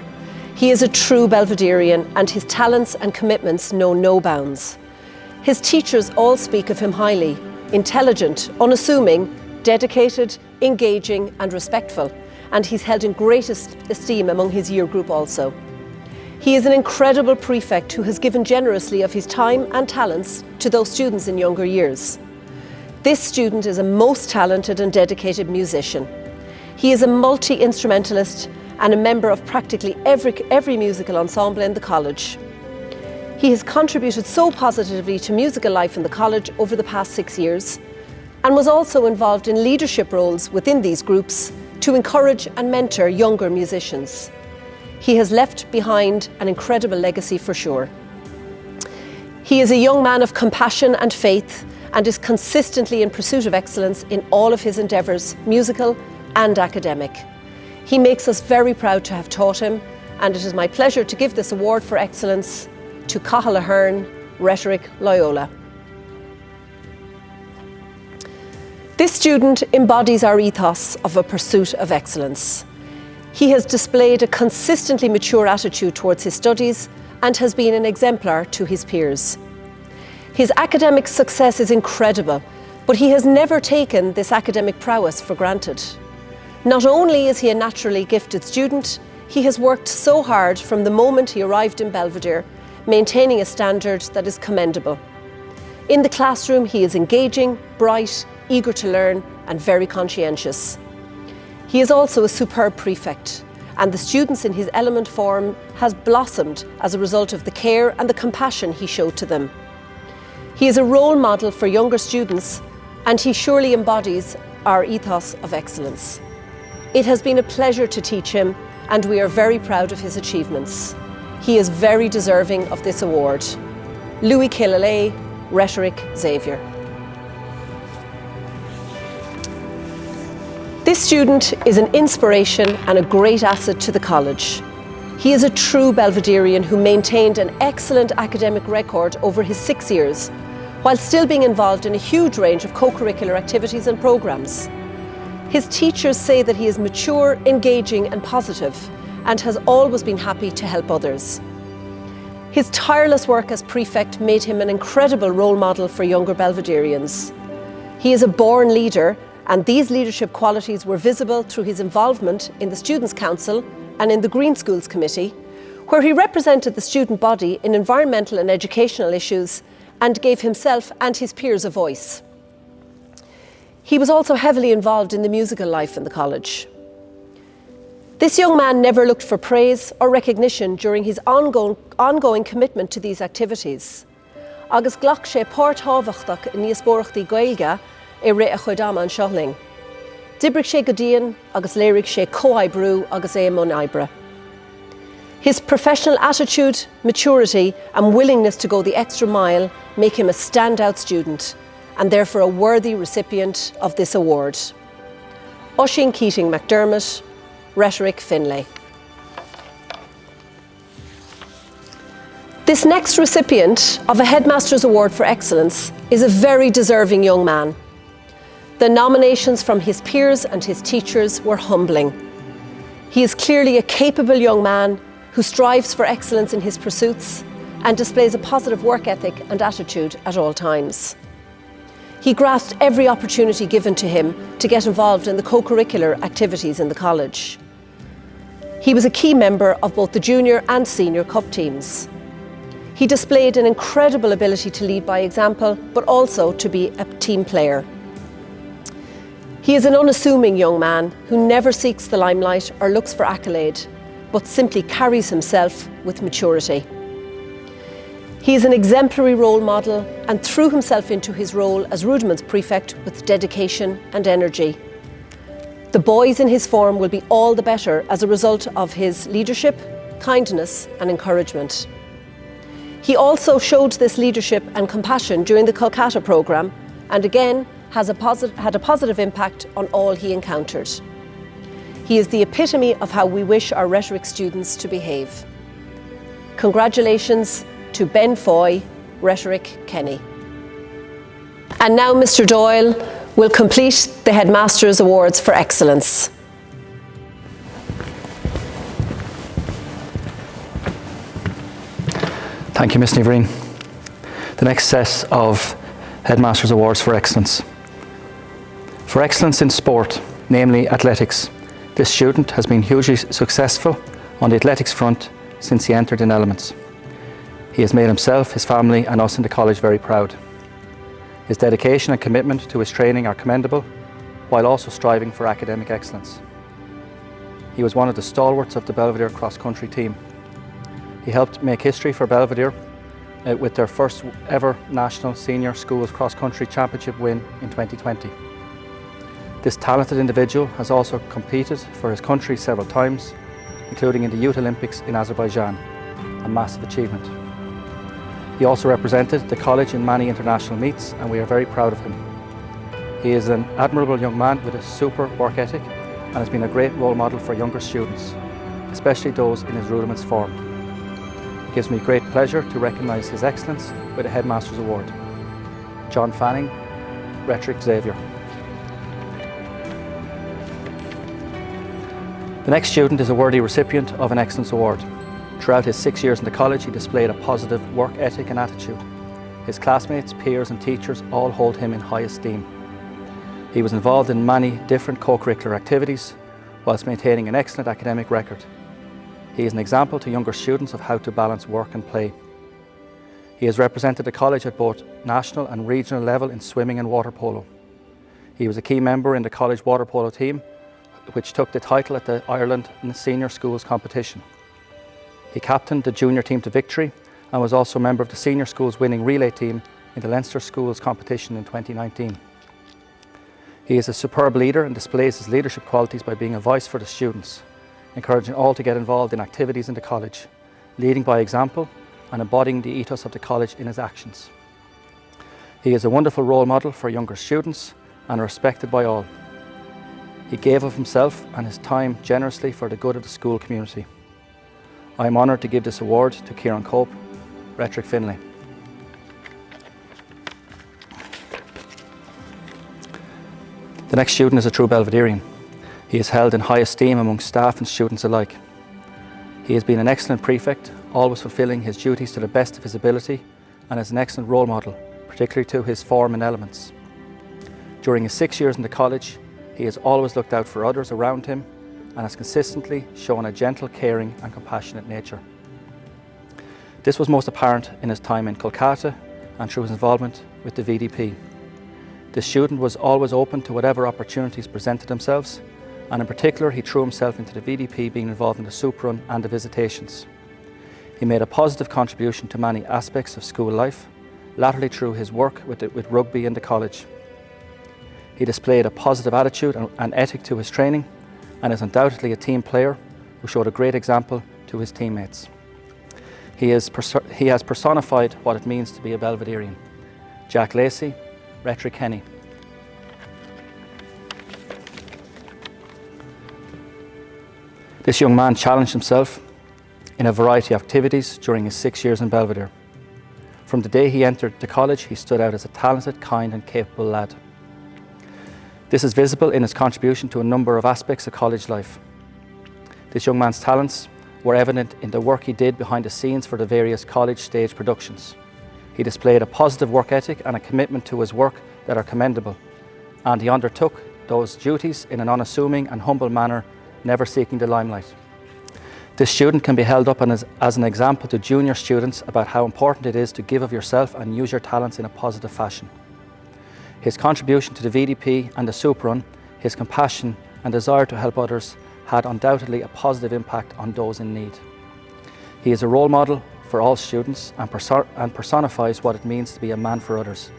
Speaker 2: He is a true Belvederian and his talents and commitments know no bounds. His teachers all speak of him highly, intelligent, unassuming, dedicated, engaging and respectful, and he's held in greatest esteem among his year group also. He is an incredible prefect who has given generously of his time and talents to those students in younger years. This student is a most talented and dedicated musician. He is a multi-instrumentalist and a member of practically every musical ensemble in the college. He has contributed so positively to musical life in the college over the past 6 years and was also involved in leadership roles within these groups to encourage and mentor younger musicians. He has left behind an incredible legacy for sure. He is a young man of compassion and faith and is consistently in pursuit of excellence in all of his endeavours, musical and academic. He makes us very proud to have taught him, and it is my pleasure to give this award for excellence to Cathal Ahern, Rhetoric, Loyola. This student embodies our ethos of a pursuit of excellence. He has displayed a consistently mature attitude towards his studies and has been an exemplar to his peers. His academic success is incredible, but he has never taken this academic prowess for granted. Not only is he a naturally gifted student, he has worked so hard from the moment he arrived in Belvedere, maintaining a standard that is commendable. In the classroom, he is engaging, bright, eager to learn, and very conscientious. He is also a superb prefect, and the students in his element form has blossomed as a result of the care and the compassion he showed to them. He is a role model for younger students, and he surely embodies our ethos of excellence. It has been a pleasure to teach him, and we are very proud of his achievements. He is very deserving of this award. Louis Killalay, Rhetoric, Xavier. This student is an inspiration and a great asset to the college. He is a true Belvederean who maintained an excellent academic record over his 6 years, while still being involved in a huge range of co-curricular activities and programmes. His teachers say that he is mature, engaging and positive, and has always been happy to help others. His tireless work as prefect made him an incredible role model for younger Belvedereans. He is a born leader, and these leadership qualities were visible through his involvement in the Students' Council and in the Green Schools Committee, where he represented the student body in environmental and educational issues and gave himself and his peers a voice. He was also heavily involved in the musical life in the college. This young man never looked for praise or recognition during his ongoing commitment to these activities. Agus ghlach sé páirt hábhachtach in níos bóireachtaí Gaeilge I ré a chuid an seoling. Dibrigh sé go dtíon agus léirigh sé comhoibriú agus é mon oibre. His professional attitude, maturity and willingness to go the extra mile make him a standout student and therefore a worthy recipient of this award. Oisín Keating McDermott, Rhetoric Finlay. This next recipient of a Headmaster's Award for Excellence is a very deserving young man. The nominations from his peers and his teachers were humbling. He is clearly a capable young man who strives for excellence in his pursuits and displays a positive work ethic and attitude at all times. He grasped every opportunity given to him to get involved in the co-curricular activities in the college. He was a key member of both the junior and senior cup teams. He displayed an incredible ability to lead by example, but also to be a team player. He is an unassuming young man who never seeks the limelight or looks for accolade, but simply carries himself with maturity. He is an exemplary role model and threw himself into his role as Rudiments Prefect with dedication and energy. The boys in his form will be all the better as a result of his leadership, kindness and encouragement. He also showed this leadership and compassion during the Kolkata programme and again had a positive impact on all he encountered. He is the epitome of how we wish our rhetoric students to behave. Congratulations to Ben Foy, Rhetoric Kenny. And now Mr. Doyle will complete the Headmaster's Awards for Excellence.
Speaker 10: Thank you, Ms. Niverine. The next set of Headmaster's Awards for Excellence. For excellence in sport, namely athletics, this student has been hugely successful on the athletics front since he entered in elements. He has made himself, his family and us in the college very proud. His dedication and commitment to his training are commendable, while also striving for academic excellence. He was one of the stalwarts of the Belvedere cross-country team. He helped make history for Belvedere with their first ever National Senior Schools Cross-Country Championship win in 2020. This talented individual has also competed for his country several times, including in the Youth Olympics in Azerbaijan, a massive achievement. He also represented the college in many international meets and we are very proud of him. He is an admirable young man with a super work ethic and has been a great role model for younger students, especially those in his Rudiments form. It gives me great pleasure to recognise his excellence with a Headmaster's Award. John Fanning, Rhetoric Xavier. The next student is a worthy recipient of an Excellence Award. Throughout his 6 years in the college, he displayed a positive work ethic and attitude. His classmates, peers and teachers all hold him in high esteem. He was involved in many different co-curricular activities whilst maintaining an excellent academic record. He is an example to younger students of how to balance work and play. He has represented the college at both national and regional level in swimming and water polo. He was a key member in the college water polo team, which took the title at the Ireland Senior Schools competition. He captained the junior team to victory and was also a member of the senior schools winning relay team in the Leinster Schools competition in 2019. He is a superb leader and displays his leadership qualities by being a voice for the students, encouraging all to get involved in activities in the college, leading by example and embodying the ethos of the college in his actions. He is a wonderful role model for younger students and respected by all. He gave of himself and his time generously for the good of the school community. I am honoured to give this award to Kieran Cope, Rhetoric Finlay. The next student is a true Belvederean. He is held in high esteem among staff and students alike. He has been an excellent prefect, always fulfilling his duties to the best of his ability, and is an excellent role model, particularly to his form and elements. During his 6 years in the college, he has always looked out for others around him and has consistently shown a gentle, caring and compassionate nature. This was most apparent in his time in Kolkata and through his involvement with the VDP. The student was always open to whatever opportunities presented themselves, and in particular he threw himself into the VDP, being involved in the soup run and the visitations. He made a positive contribution to many aspects of school life, latterly through his work with rugby in the college. He displayed a positive attitude and ethic to his training, and is undoubtedly a team player who showed a great example to his teammates. He has personified what it means to be a Belvederean. Jack Lacey, Rhetoric Kenny. This young man challenged himself in a variety of activities during his 6 years in Belvedere. From the day he entered the college, he stood out as a talented, kind and capable lad. This is visible in his contribution to a number of aspects of college life. This young man's talents were evident in the work he did behind the scenes for the various college stage productions. He displayed a positive work ethic and a commitment to his work that are commendable, and he undertook those duties in an unassuming and humble manner, never seeking the limelight. This student can be held up as an example to junior students about how important it is to give of yourself and use your talents in a positive fashion. His contribution to the VDP and the soup run, his compassion and desire to help others had undoubtedly a positive impact on those in need. He is a role model for all students and personifies what it means to be a man for others.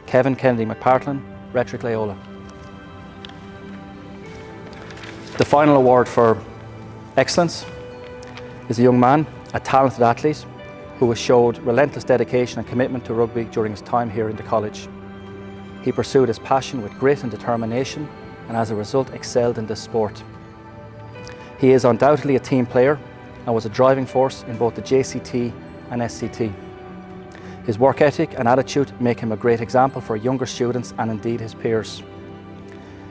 Speaker 10: Kevin Kennedy McPartlin, Rhetoric Loyola. The final award for excellence is a young man, a talented athlete, who has showed relentless dedication and commitment to rugby during his time here in the college. He pursued his passion with grit and determination, and as a result excelled in this sport. He is undoubtedly a team player and was a driving force in both the JCT and SCT. His work ethic and attitude make him a great example for younger students and indeed his peers.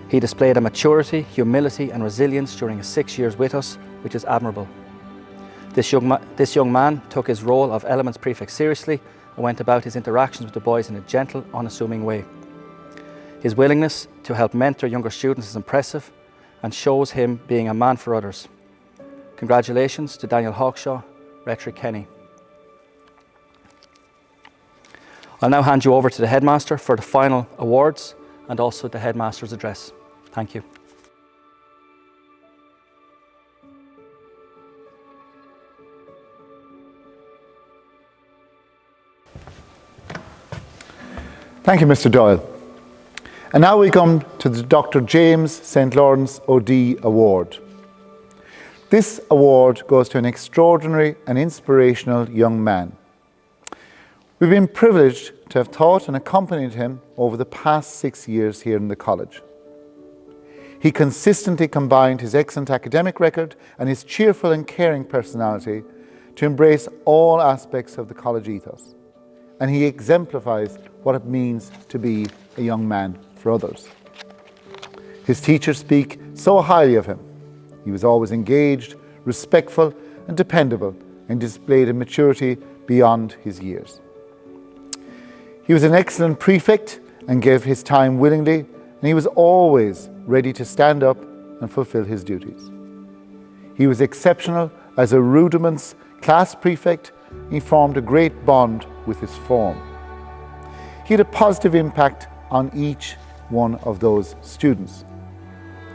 Speaker 10: He displayed a maturity, humility and resilience during his 6 years with us, which is admirable. This young man took his role of elements prefect seriously and went about his interactions with the boys in a gentle, unassuming way. His willingness to help mentor younger students is impressive and shows him being a man for others. Congratulations to Daniel Hawkshaw, Rhetoric Kenny. I'll now hand you over to the Headmaster for the final awards and also the Headmaster's address. Thank you.
Speaker 11: Thank you, Mr. Doyle. And now we come to the Dr. James St. Lawrence O'D Award. This award goes to an extraordinary and inspirational young man. We've been privileged to have taught and accompanied him over the past 6 years here in the college. He consistently combined his excellent academic record and his cheerful and caring personality to embrace all aspects of the college ethos. And he exemplifies what it means to be a young man for others. His teachers speak so highly of him. He was always engaged, respectful and dependable, and displayed a maturity beyond his years. He was an excellent prefect and gave his time willingly, and he was always ready to stand up and fulfill his duties. He was exceptional as a rudiments class prefect. He formed a great bond with his form. He had a positive impact on each one of those students.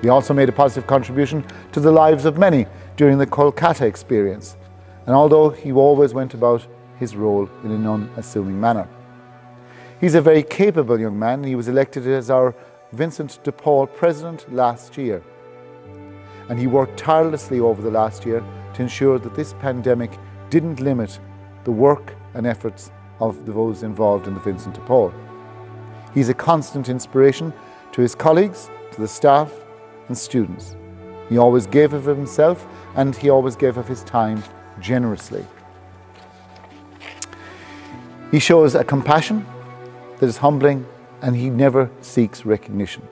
Speaker 11: He also made a positive contribution to the lives of many during the Kolkata experience, and although he always went about his role in an unassuming manner. He's a very capable young man. He was elected as our Vincent de Paul president last year, and he worked tirelessly over the last year to ensure that this pandemic didn't limit the work and efforts of those involved in the Vincent de Paul. He's a constant inspiration to his colleagues, to the staff and students. He always gave of himself, and he always gave of his time generously. He shows a compassion that is humbling, and he never seeks recognition.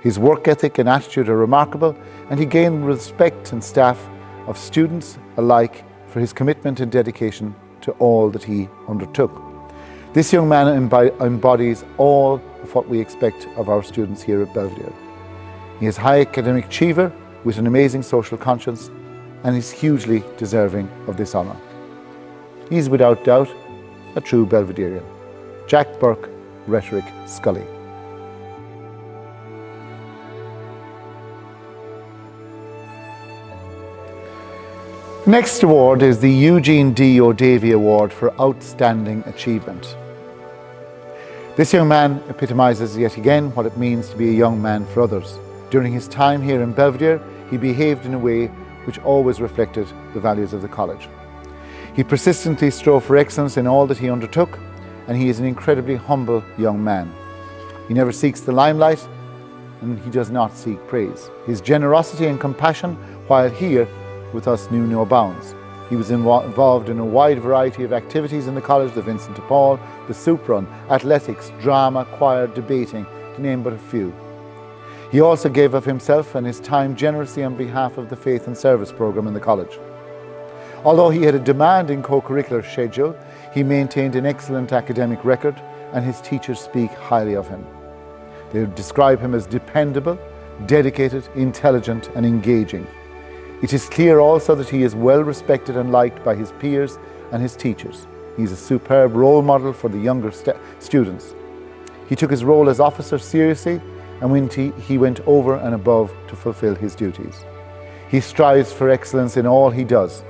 Speaker 11: His work ethic and attitude are remarkable, and he gained respect and staff of students alike for his commitment and dedication to all that he undertook. This young man embodies all of what we expect of our students here at Belvedere. He is a high academic achiever with an amazing social conscience, and is hugely deserving of this honour. He is without doubt a true Belvederean. Jack Burke, Rhetoric, Scully. The next award is the Eugene D. O'Davy Award for Outstanding Achievement. This young man epitomises yet again what it means to be a young man for others. During his time here in Belvedere, he behaved in a way which always reflected the values of the college. He persistently strove for excellence in all that he undertook, and he is an incredibly humble young man. He never seeks the limelight, and he does not seek praise. His generosity and compassion while here with us knew no bounds. He was involved in a wide variety of activities in the college: the Vincent de Paul, the soup run, athletics, drama, choir, debating, to name but a few. He also gave of himself and his time generously on behalf of the Faith and Service program in the college. Although he had a demanding co-curricular schedule, he maintained an excellent academic record, and his teachers speak highly of him. They describe him as dependable, dedicated, intelligent, and engaging. It is clear also that he is well respected and liked by his peers and his teachers. He is a superb role model for the younger students. He took his role as officer seriously, and he went over and above to fulfill his duties. He strives for excellence in all he does,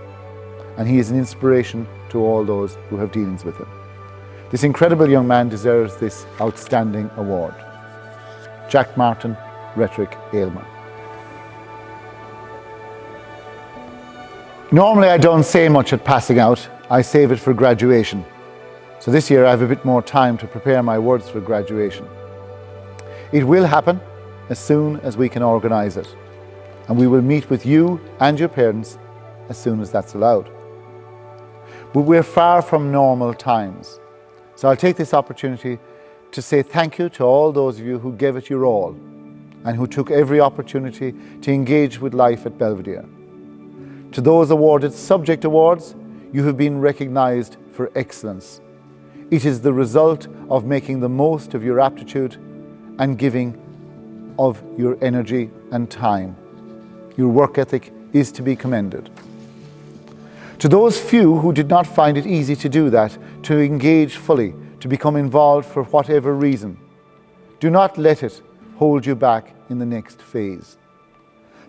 Speaker 11: and he is an inspiration to all those who have dealings with him. This incredible young man deserves this outstanding award. Jack Martin, Rhetoric, Aylmer. Normally I don't say much at passing out, I save it for graduation. So this year I have a bit more time to prepare my words for graduation. It will happen as soon as we can organise it, and we will meet with you and your parents as soon as that's allowed. But we're far from normal times, so I'll take this opportunity to say thank you to all those of you who gave it your all and who took every opportunity to engage with life at Belvedere. To those awarded subject awards, you have been recognised for excellence. It is the result of making the most of your aptitude and giving of your energy and time. Your work ethic is to be commended. To those few who did not find it easy to do that, to engage fully, to become involved for whatever reason, do not let it hold you back in the next phase.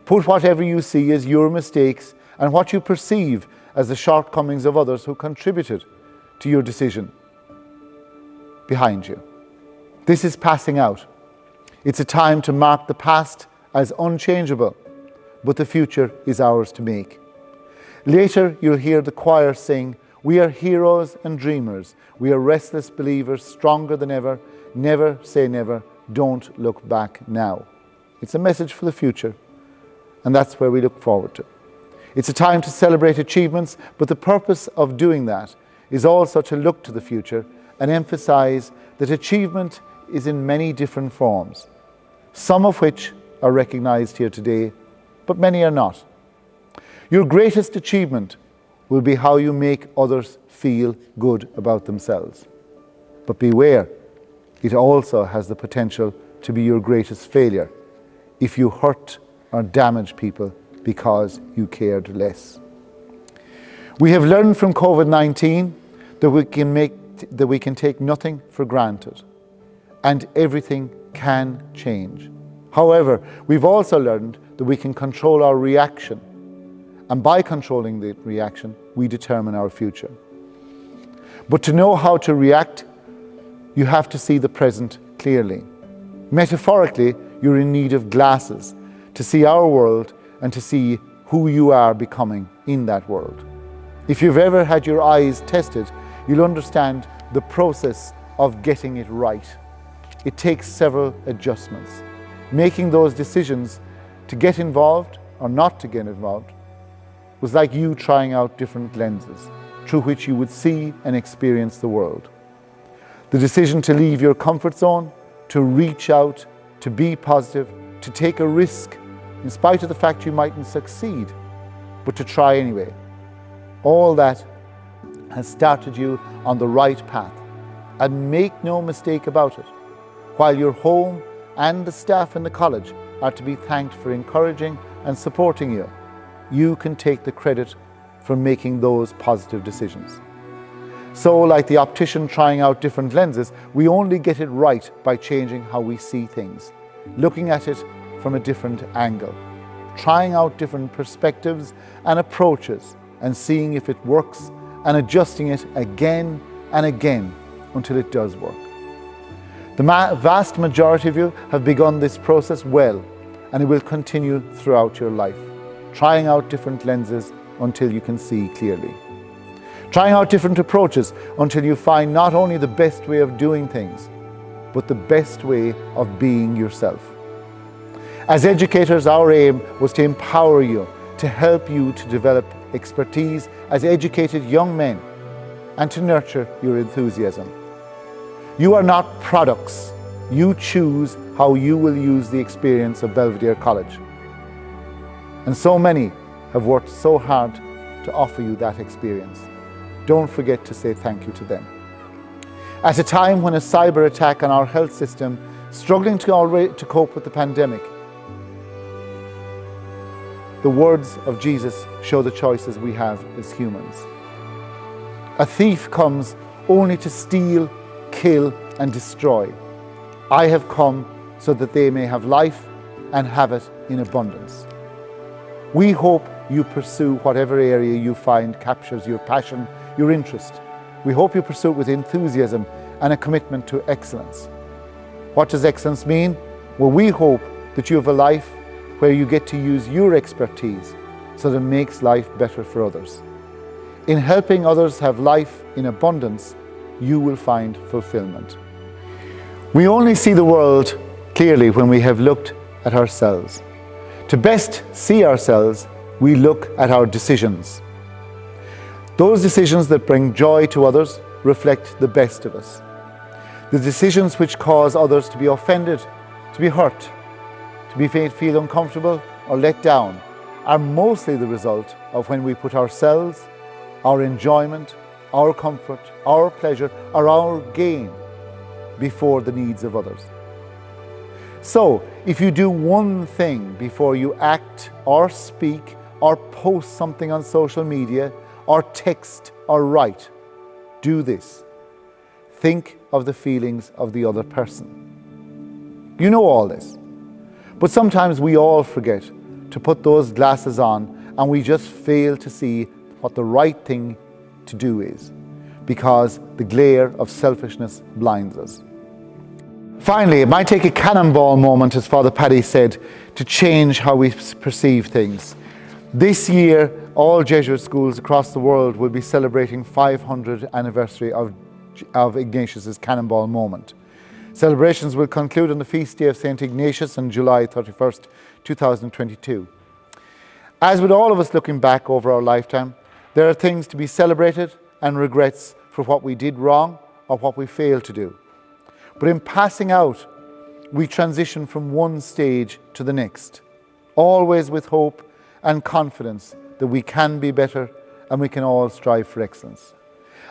Speaker 11: Put whatever you see as your mistakes and what you perceive as the shortcomings of others who contributed to your decision behind you. This is passing out. It's a time to mark the past as unchangeable, but the future is ours to make. Later, you'll hear the choir sing, "We are heroes and dreamers. We are restless believers, stronger than ever. Never say never. Don't look back now." It's a message for the future, and that's where we look forward to. It's a time to celebrate achievements, but the purpose of doing that is also to look to the future and emphasize that achievement is in many different forms, some of which are recognized here today, but many are not. Your greatest achievement will be how you make others feel good about themselves. But beware, it also has the potential to be your greatest failure if you hurt or damage people because you cared less. We have learned from COVID-19 that we can take nothing for granted, and everything can change. However, we've also learned that we can control our reaction, and by controlling the reaction, we determine our future. But to know how to react, you have to see the present clearly. Metaphorically, you're in need of glasses to see our world and to see who you are becoming in that world. If you've ever had your eyes tested, you'll understand the process of getting it right. It takes several adjustments. Making those decisions to get involved or not to get involved was like you trying out different lenses through which you would see and experience the world. The decision to leave your comfort zone, to reach out, to be positive, to take a risk in spite of the fact you mightn't succeed, but to try anyway. All that has started you on the right path. And make no mistake about it, while your home and the staff in the college are to be thanked for encouraging and supporting you, you can take the credit for making those positive decisions. So, like the optician trying out different lenses, we only get it right by changing how we see things, looking at it from a different angle, trying out different perspectives and approaches, and seeing if it works, and adjusting it again and again until it does work. The vast majority of you have begun this process well, and it will continue throughout your life, trying out different lenses until you can see clearly. Trying out different approaches until you find not only the best way of doing things, but the best way of being yourself. As educators, our aim was to empower you, to help you to develop expertise as educated young men, and to nurture your enthusiasm. You are not products. You choose how you will use the experience of Belvedere College. And so many have worked so hard to offer you that experience. Don't forget to say thank you to them. At a time when a cyber attack on our health system, struggling to cope with the pandemic, the words of Jesus show the choices we have as humans. A thief comes only to steal, kill, and destroy. I have come so that they may have life and have it in abundance. We hope you pursue whatever area you find captures your passion, your interest. We hope you pursue it with enthusiasm and a commitment to excellence. What does excellence mean? Well, we hope that you have a life where you get to use your expertise so that it makes life better for others. In helping others have life in abundance, you will find fulfillment. We only see the world clearly when we have looked at ourselves. To best see ourselves, we look at our decisions. Those decisions that bring joy to others reflect the best of us. The decisions which cause others to be offended, to be hurt, to feel uncomfortable or let down are mostly the result of when we put ourselves, our enjoyment, our comfort, our pleasure, or our gain before the needs of others. So, if you do one thing before you act or speak or post something on social media or text or write, do this. Think of the feelings of the other person. You know all this. But sometimes we all forget to put those glasses on, and we just fail to see what the right thing to do is, because the glare of selfishness blinds us. Finally, it might take a cannonball moment, as Father Paddy said, to change how we perceive things. This year, all Jesuit schools across the world will be celebrating 500th anniversary of Ignatius's cannonball moment. Celebrations will conclude on the feast day of St. Ignatius on July 31st, 2022. As with all of us looking back over our lifetime, there are things to be celebrated and regrets for what we did wrong or what we failed to do. But in passing out, we transition from one stage to the next, always with hope and confidence that we can be better and we can all strive for excellence.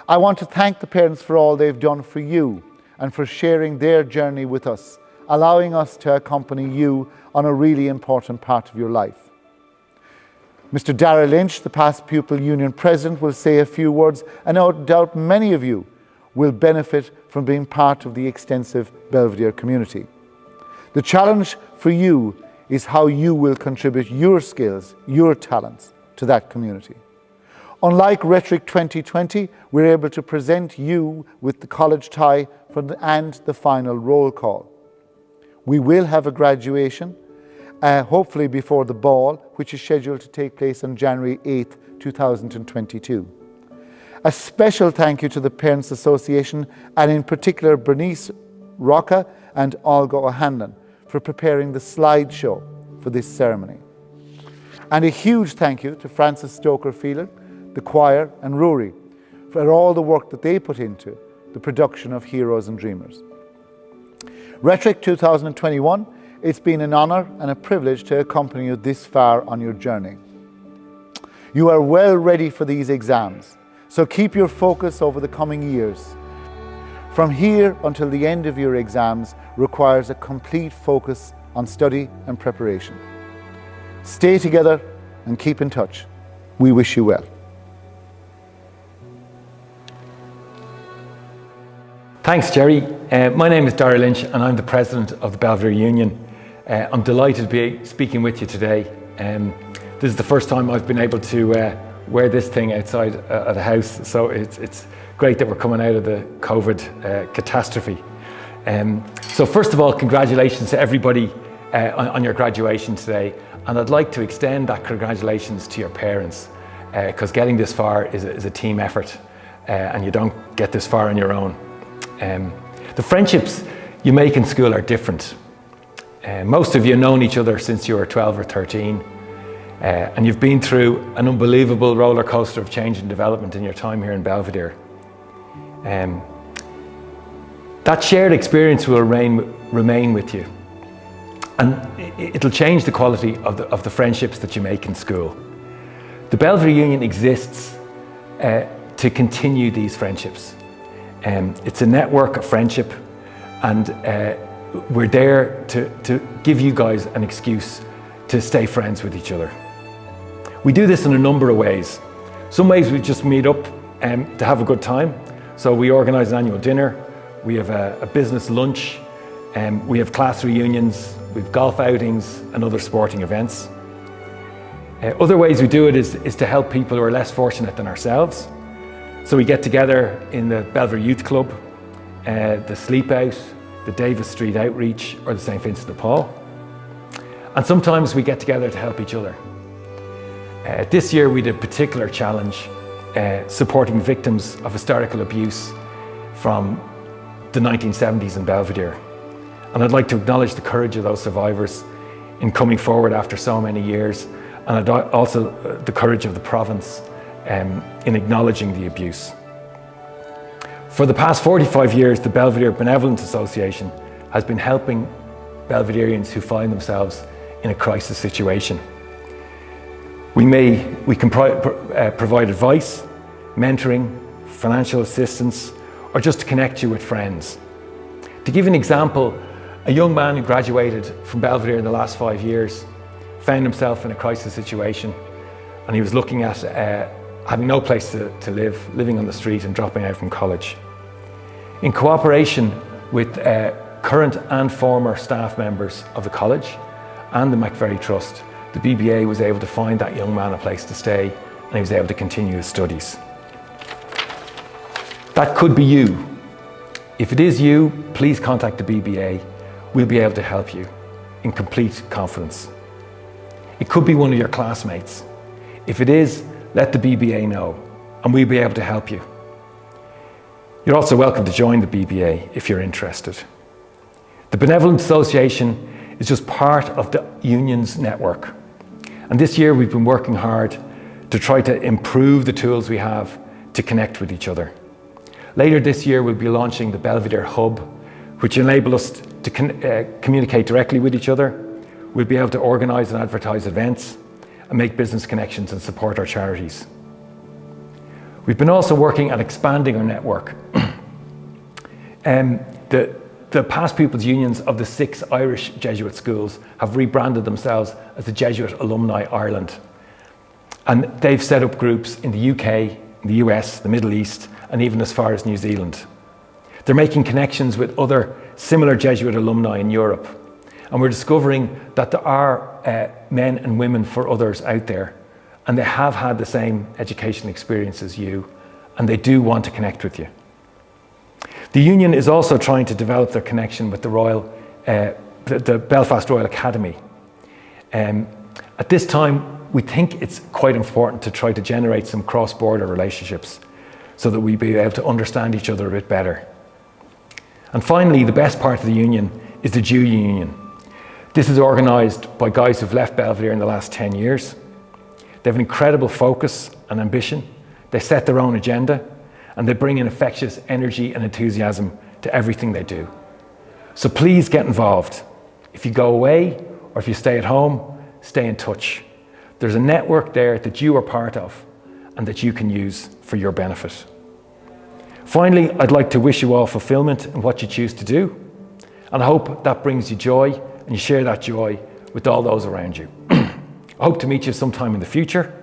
Speaker 11: I want to thank the parents for all they've done for you and for sharing their journey with us, allowing us to accompany you on a really important part of your life. Mr. Dara Lynch, the past Pupil Union President, will say a few words, and no doubt many of you will benefit from being part of the extensive Belvedere community. The challenge for you is how you will contribute your skills, your talents to that community. Unlike Rhetoric 2020, we're able to present you with the college tie and the final roll call. We will have a graduation, hopefully before the ball, which is scheduled to take place on January 8th, 2022. A special thank you to the Parents Association, and in particular Bernice Rocca and Olga O'Hanlon for preparing the slideshow for this ceremony. And a huge thank you to Francis Stoker-Phelan, the choir and Rory for all the work that they put into the production of Heroes and Dreamers. Rhetoric 2021, it's been an honour and a privilege to accompany you this far on your journey. You are well ready for these exams, so keep your focus over the coming years. From here until the end of your exams requires a complete focus on study and preparation. Stay together and keep in touch. We wish you well.
Speaker 12: Thanks, Jerry. My name is Darragh Lynch and I'm the President of the Belvedere Union. I'm delighted to be speaking with you today. This is the first time I've been able to wear this thing outside of the house, so it's great that we're coming out of the COVID catastrophe. So first of all, congratulations to everybody on your graduation today, and I'd like to extend that congratulations to your parents, because getting this far is a team effort, and you don't get this far on your own. The friendships you make in school are different. Most of you have known each other since you were 12 or 13, and you've been through an unbelievable roller coaster of change and development in your time here in Belvedere. That shared experience will remain with you, and it'll change the quality of the friendships that you make in school. The Belvedere Union exists to continue these friendships. It's a network of friendship, and we're there to give you guys an excuse to stay friends with each other. We do this in a number of ways. Some ways we just meet up to have a good time. So we organise an annual dinner, we have a business lunch, we have class reunions, we have golf outings and other sporting events. Other ways we do it is to help people who are less fortunate than ourselves. So we get together in the Belvedere Youth Club, the Sleep Out, the Davis Street Outreach, or the St. Vincent de Paul. And sometimes we get together to help each other. This year we did a particular challenge supporting victims of historical abuse from the 1970s in Belvedere. And I'd like to acknowledge the courage of those survivors in coming forward after so many years, and also the courage of the province in acknowledging the abuse. For the past 45 years, the Belvedere Benevolent Association has been helping Belvedereans who find themselves in a crisis situation. We can provide advice, mentoring, financial assistance, or just to connect you with friends. To give an example, a young man who graduated from Belvedere in the last 5 years found himself in a crisis situation, and he was looking at having no place to live, living on the street and dropping out from college. In cooperation with current and former staff members of the college and the McVerry Trust, the BBA was able to find that young man a place to stay, and he was able to continue his studies. That could be you. If it is you, please contact the BBA. We'll be able to help you in complete confidence. It could be one of your classmates. If it is, let the BBA know, and we'll be able to help you. You're also welcome to join the BBA if you're interested. The Benevolent Association is just part of the union's network. And this year we've been working hard to try to improve the tools we have to connect with each other. Later this year we'll be launching the Belvedere Hub, which enable us to communicate directly with each other. We'll be able to organise and advertise events and make business connections and support our charities. We've been also working at expanding our network. The past pupils' unions of the 6 Irish Jesuit schools have rebranded themselves as the Jesuit Alumni Ireland. And they've set up groups in the UK, the US, the Middle East, and even as far as New Zealand. They're making connections with other similar Jesuit alumni in Europe. And we're discovering that there are men and women for others out there, and they have had the same education experience as you, and they do want to connect with you. The union is also trying to develop their connection with the Belfast Royal Academy. At this time, we think it's quite important to try to generate some cross-border relationships so that we be able to understand each other a bit better. And finally, the best part of the union is the Junior Union. This is organised by guys who've left Belvedere in the last 10 years. They have an incredible focus and ambition. They set their own agenda, and they bring an infectious energy and enthusiasm to everything they do. So please get involved. If you go away or if you stay at home, stay in touch. There's a network there that you are part of and that you can use for your benefit. Finally, I'd like to wish you all fulfillment in what you choose to do, and I hope that brings you joy and you share that joy with all those around you. I hope to meet you sometime in the future,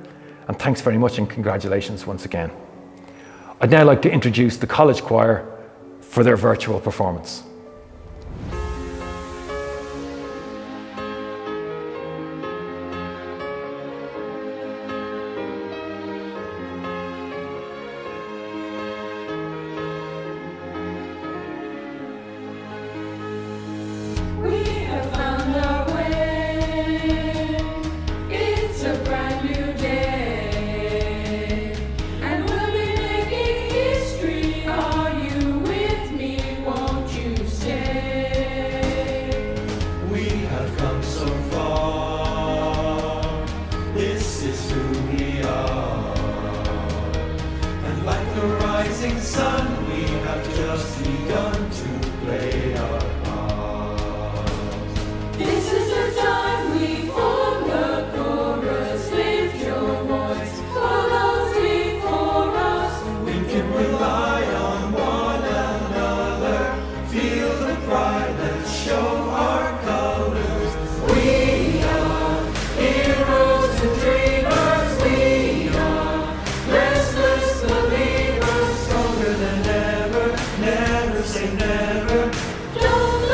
Speaker 12: and thanks very much and congratulations once again. I'd now like to introduce the college choir for their virtual performance.
Speaker 1: Never say never. Don't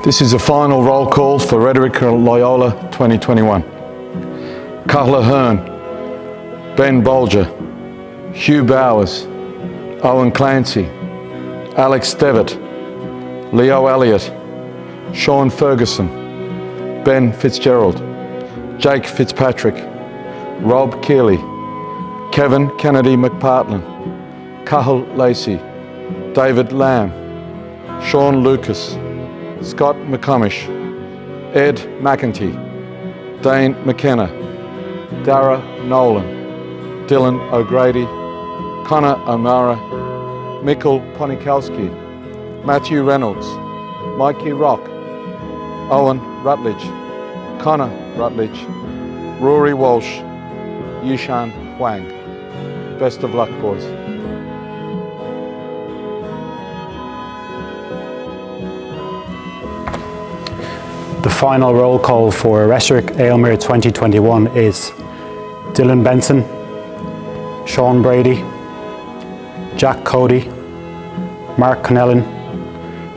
Speaker 13: This is the final roll call for Rhetoric Loyola 2021. Carla Hearn, Ben Bolger, Hugh Bowers, Owen Clancy, Alex Devitt, Leo Elliott, Sean Ferguson, Ben Fitzgerald, Jake Fitzpatrick, Rob Keeley, Kevin Kennedy McPartlin, Cahill Lacey, David Lamb, Sean Lucas, Scott McComish, Ed McEntee, Dane McKenna, Dara Nolan, Dylan O'Grady, Connor O'Mara, Mikkel Ponikowski, Matthew Reynolds, Mikey Rock, Owen Rutledge, Connor Rutledge, Rory Walsh, Yishan Huang. Best of luck, boys.
Speaker 14: The final roll call for Rhetoric Aylmer 2021 is Dylan Benson, Sean Brady, Jack Cody, Mark Connellan,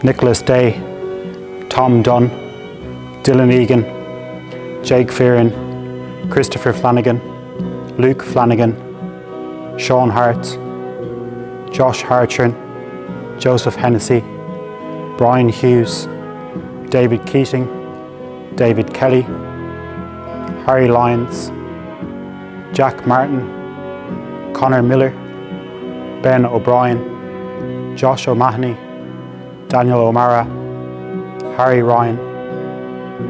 Speaker 14: Nicholas Day, Tom Dunn, Dylan Egan, Jake Fearon, Christopher Flanagan, Luke Flanagan, Sean Hart, Josh Hartran, Joseph Hennessy, Brian Hughes, David Keating, David Kelly, Harry Lyons, Jack Martin, Connor Miller, Ben O'Brien, Josh O'Mahony, Daniel O'Mara, Harry Ryan,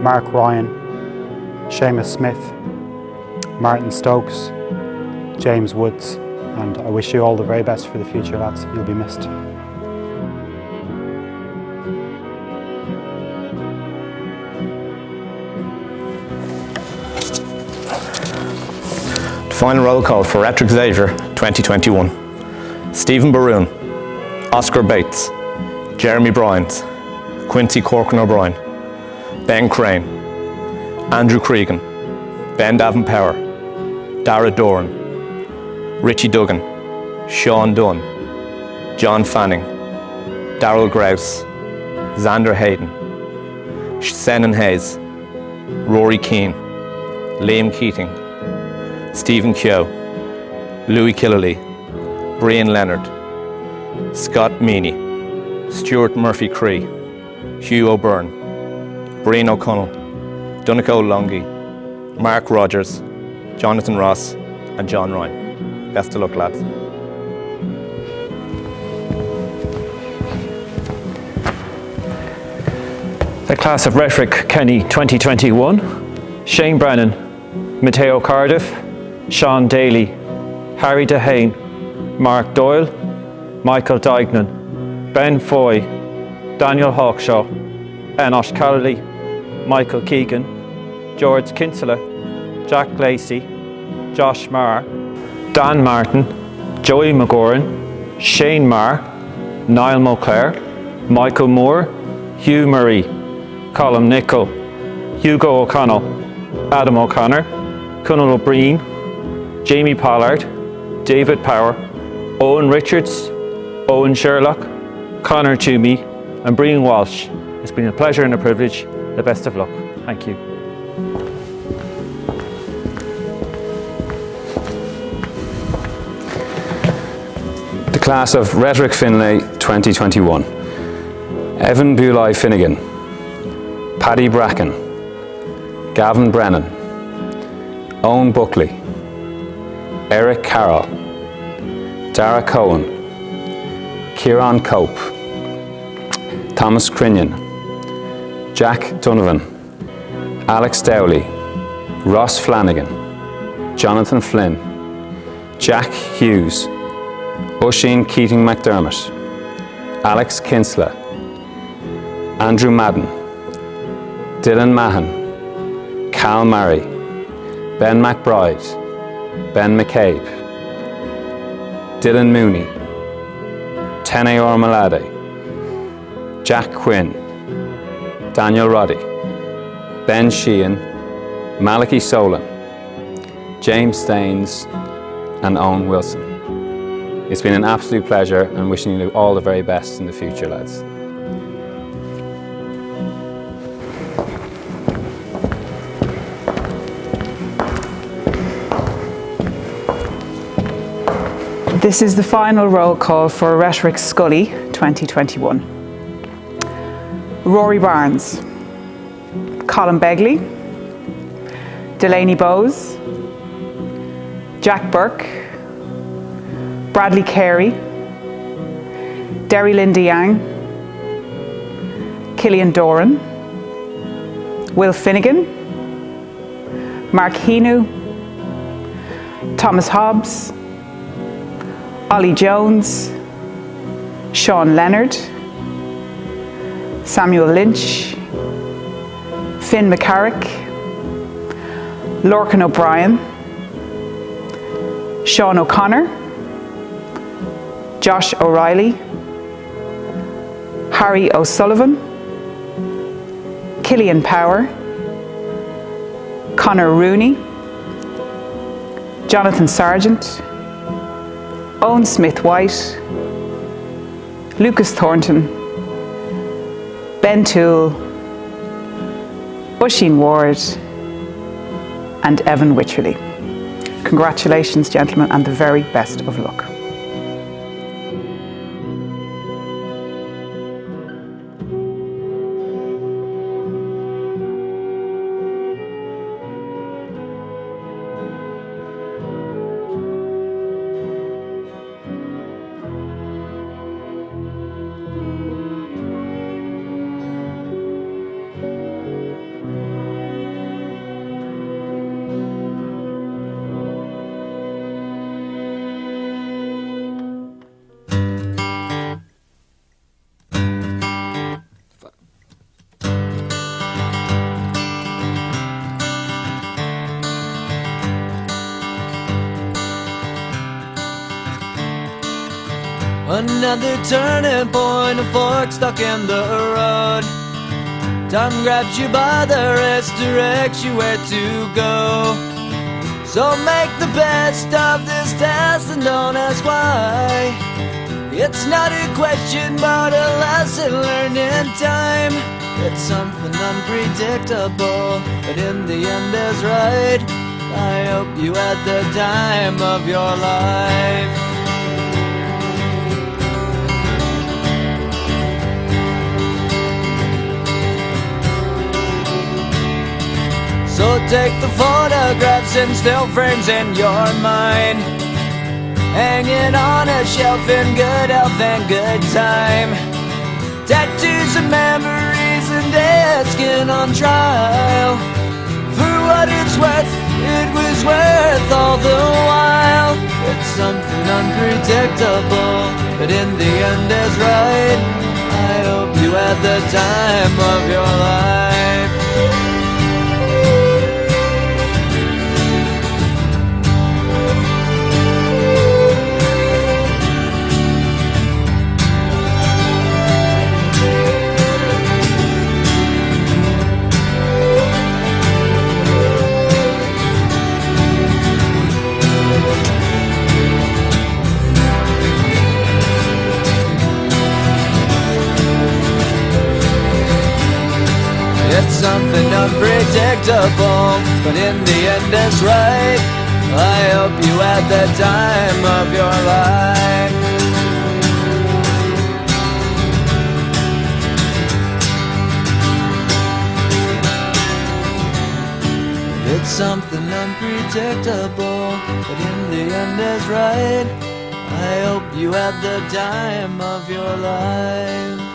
Speaker 14: Mark Ryan, Seamus Smith, Martin Stokes, James Woods, and I wish you all the very best for the future, lads. You'll be missed.
Speaker 15: Final roll call for Rhetoric Xavier 2021. Stephen Baroon, Oscar Bates, Jeremy Bryant, Quincy Corkin O'Brien, Ben Crane, Andrew Cregan, Ben Davenpower, Dara Doran, Richie Duggan, Sean Dunn, John Fanning, Darrell Grouse, Xander Hayden, Senan Hayes, Rory Keane, Liam Keating, Stephen Keogh, Louis Killilly, Brian Leonard, Scott Meany, Stuart Murphy Cree, Hugh O'Byrne, Brian O'Connell, Dunico Longy, Mark Rogers, Jonathan Ross and John Ryan. Best of luck, lads.
Speaker 16: The class of Rhetoric Kenny 2021, Shane Brennan, Matteo Cardiff, Sean Daly, Harry Dehane, Mark Doyle, Michael Dignan, Ben Foy, Daniel Hawkshaw, Enosh Callally, Michael Keegan, George Kinsella, Jack Lacey, Josh Marr, Dan Martin, Joey McGoran, Shane Marr, Niall Moclair, Michael Moore, Hugh Murray, Colin Nichol, Hugo O'Connell, Adam O'Connor, Conal O'Brien, Jamie Pollard, David Power, Owen Richards, Owen Sherlock, Connor Toomey and Brian Walsh. It's been a pleasure and a privilege. The best of luck. Thank you.
Speaker 17: The class of Rhetoric Finlay 2021. Evan Bulai Finnegan, Paddy Bracken, Gavin Brennan, Owen Buckley, Eric Carroll, Dara Cohen, Kieran Cope, Thomas Crinion, Jack Donovan, Alex Dowley, Ross Flanagan, Jonathan Flynn, Jack Hughes, Oisin Keating McDermott, Alex Kinsella, Andrew Madden, Dylan Mahan, Cal Murray, Ben McBride, Ben McCabe, Dylan Mooney, Tene Ormalade, Jack Quinn, Daniel Roddy, Ben Sheehan, Malachi Solon, James Staines and Owen Wilson. It's been an absolute pleasure, and wishing you all the very best in the future, lads.
Speaker 18: This is the final roll call for Rhetoric Scully 2021. Rory Barnes, Colin Begley, Delaney Bowes, Jack Burke, Bradley Carey, Derry Linda Yang, Killian Doran, Will Finnegan, Mark Hinu, Thomas Hobbs, Ollie Jones, Sean Leonard, Samuel Lynch, Finn McCarrick, Lorcan O'Brien, Sean O'Connor, Josh O'Reilly, Harry O'Sullivan, Killian Power, Conor Rooney, Jonathan Sargent, Owen Smith-White, Lucas Thornton, Ben Toole, Oisin Ward, and Evan Wycherley. Congratulations, gentlemen, and the very best of luck.
Speaker 1: Another turning point, a fork stuck in the road. Time grabs you by the wrist, directs you where to go. So make the best of this test and don't ask why. It's not a question but a lesson learned in time. It's something unpredictable, but in the end is right. I hope you had the time of your life. So take the photographs and still frames in your mind, hanging on a shelf in good health and good time. Tattoos and memories and dead skin on trial. For what it's worth, it was worth all the while. It's something unpredictable, but in the end is right. I hope you had the time of your life. It's something unpredictable, but in the end it's right. I hope you had the time of your life. It's something unpredictable, but in the end is right. I hope you had the time of your life.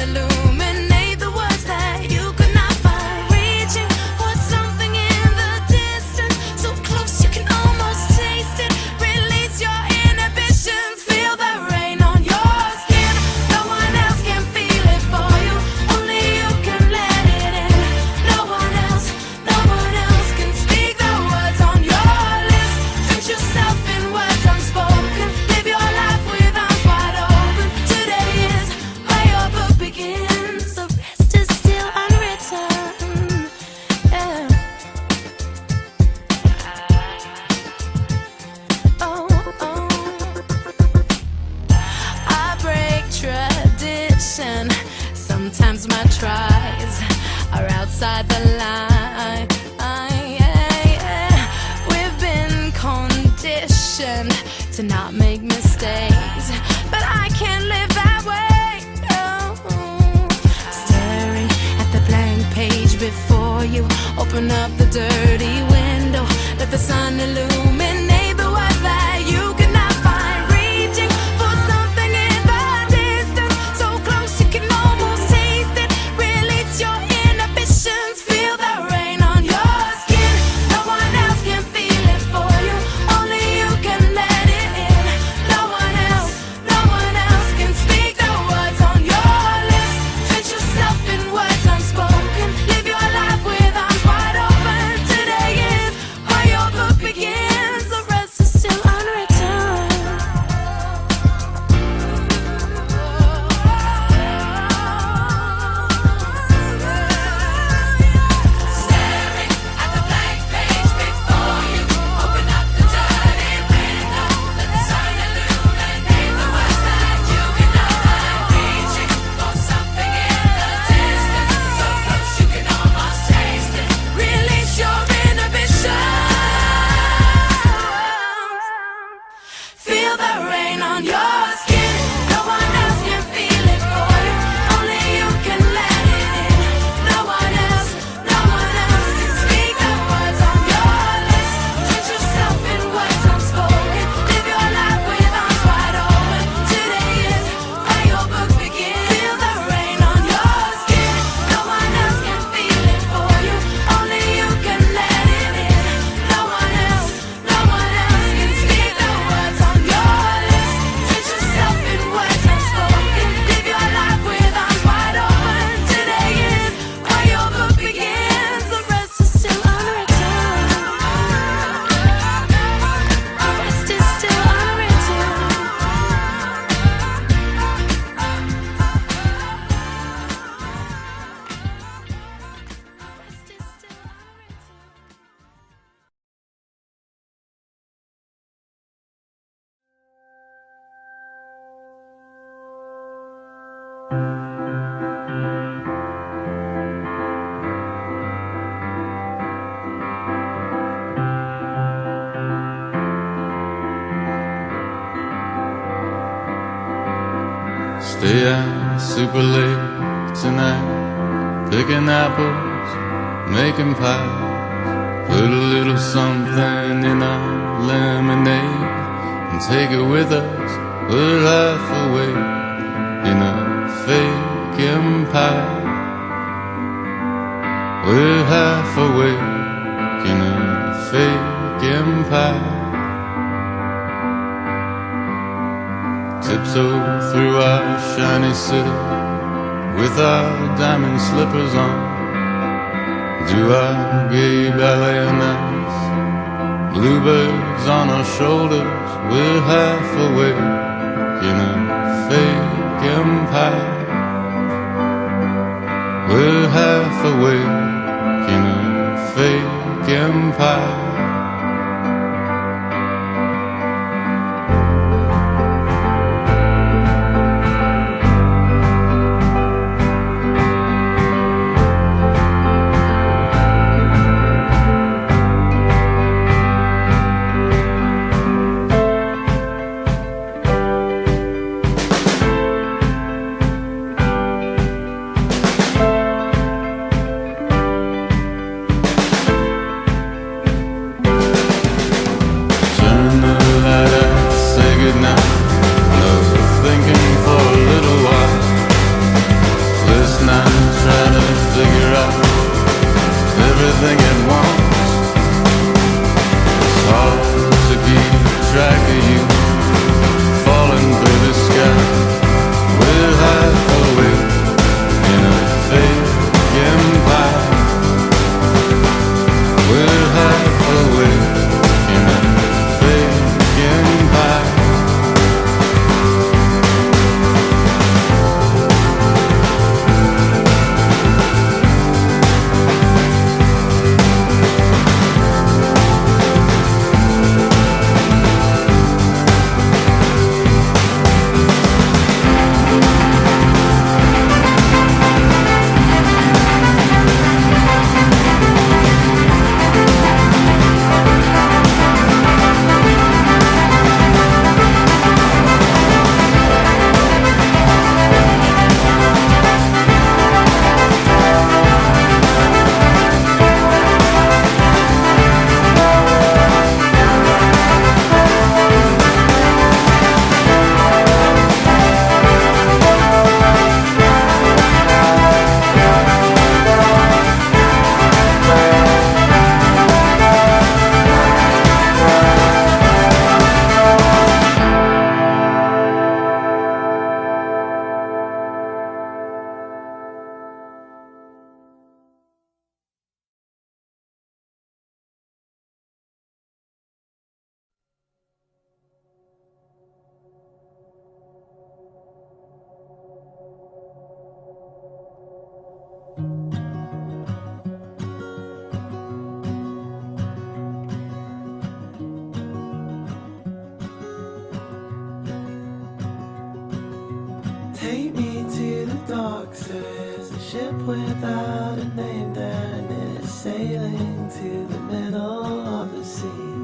Speaker 19: Illuminate the words that you could not find. Reaching for something in Open up the dirty window, let the sun illuminate the words that you cannot find. Reaching for something in the distance, so close you can almost taste it. Release your inhibitions, feel the rain on your skin. No one else can feel it for you, only you can let it in. No one else can speak the words on your lips. Drench yourself in words unspoken, live your life with arms wide open. Today is where your book begins, the rest is still unwritten. Staring at the blank page before you, open up the dirty window, let the sun illuminate the words that you cannot find. Reaching for something in the distance, so close you can almost taste it. Release your inhibitions, feel the rain on your skin. No one else can feel it for you, only you can let it in. No one else can speak the words on your lips. Drench yourself in words unspoken, live your life with arms wide open. Today is where your book begins. Feel the rain on your skin. No one else can feel it for you, only you can let it in. No one else can speak the words on your lips. Drench yourself in words unspoken, live your life with arms wide open. Today is where your book begins, the rest is still unwritten. The rest is still unwritten.
Speaker 20: Stay out super late tonight, picking apples, making pies. Put a little something in our lemonade and take it with us. Put half away in a fake empire. We're half awake in a fake empire. Tiptoe through our shiny city with our diamond slippers on. Do our gay ballet nights, bluebirds on our shoulders. We're half awake in a fake empire. We're half awake in a fake empire.
Speaker 21: Take me to the docks. There is a ship without a name there, and it is sailing to the middle of the sea.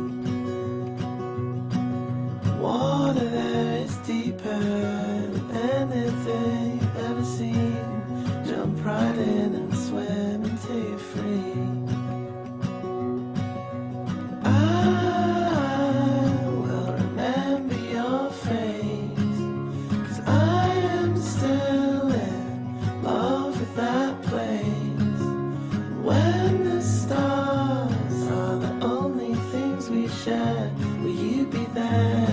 Speaker 21: Water there is deeper than anything you've ever seen. Jump right in and swim until you're free. I will remember your face, 'cause I am still in love with that place. When the stars are the only things we share, will you be there?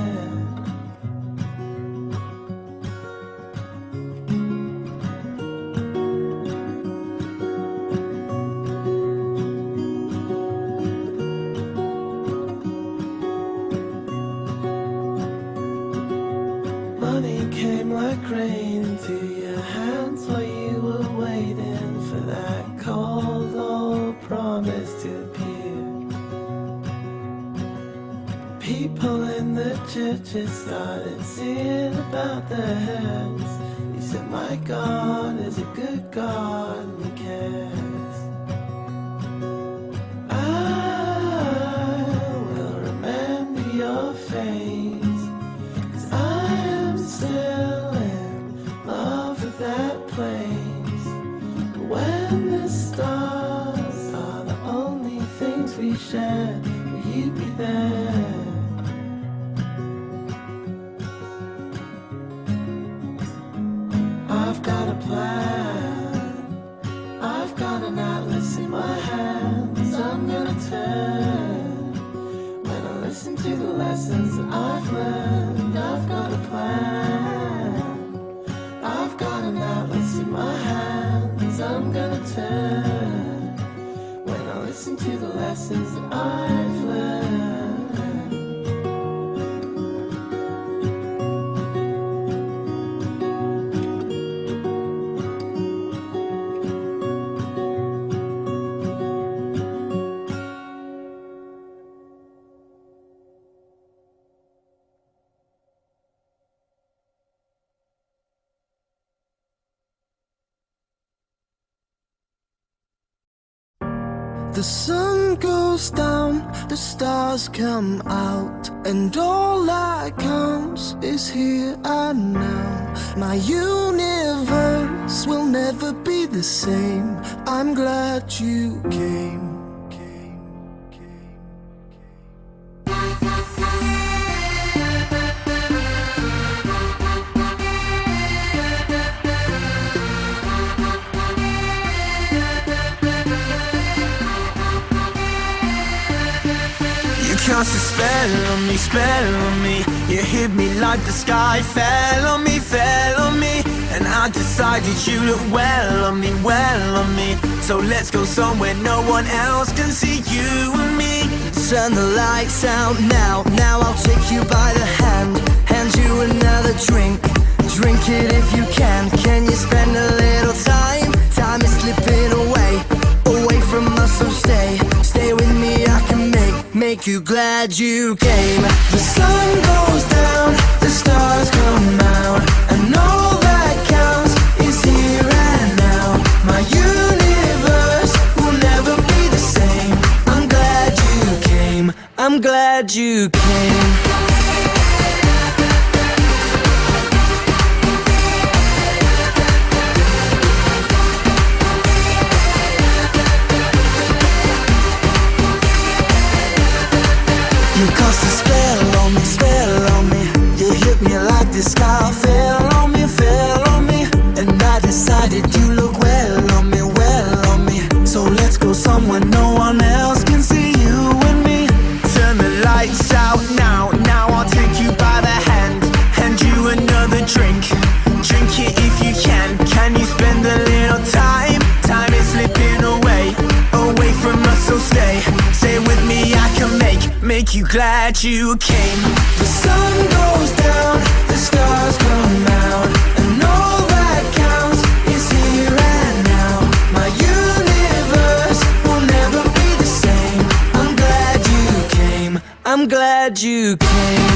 Speaker 21: Money came like rain into your hands while you were waiting for that cold old promise to appear. People in the churches started singing about their heads. You said, my God is a good God and He cares. I will remember your face, 'cause I am still in love with that place. When the stars are the only things we share, will you be there? I've got a plan, I've got an atlas in my hands. I'm gonna turn when I listen to the lessons that I've learned. I've got a plan, I've got an atlas in my hands. I'm gonna turn when I listen to the lessons that I've learned. The sun goes down, the stars come out, and all that counts is here and now. My universe will never be the same. I'm glad you came.
Speaker 1: Cast a spell on me. You hit me like the sky fell on me, and I decided you look well on me. So let's go somewhere no one else can see you and me. Turn the lights out now, I'll take you by the hand you another drink, drink it if you can. Can you spend a little time? Time is slipping away from us, so stay with me. I can make you glad you came. The sun goes down, the stars come out, and all that counts is here and now. My universe will never be the same. I'm glad you came, I'm glad you came. You cast a spell on me. You hit me like the sky fell on me. And I decided you look well on me. So let's go somewhere no one else can see you and me. Turn the lights out now, I'll take you by the hand you another drink, drink it if you can. Can you spend a little time? Time is slipping away from us, so stay with me. I can make you glad you came. The sun goes down, the stars come out, and all that counts is here and now. My universe will never be the same. I'm glad you came, I'm glad you came.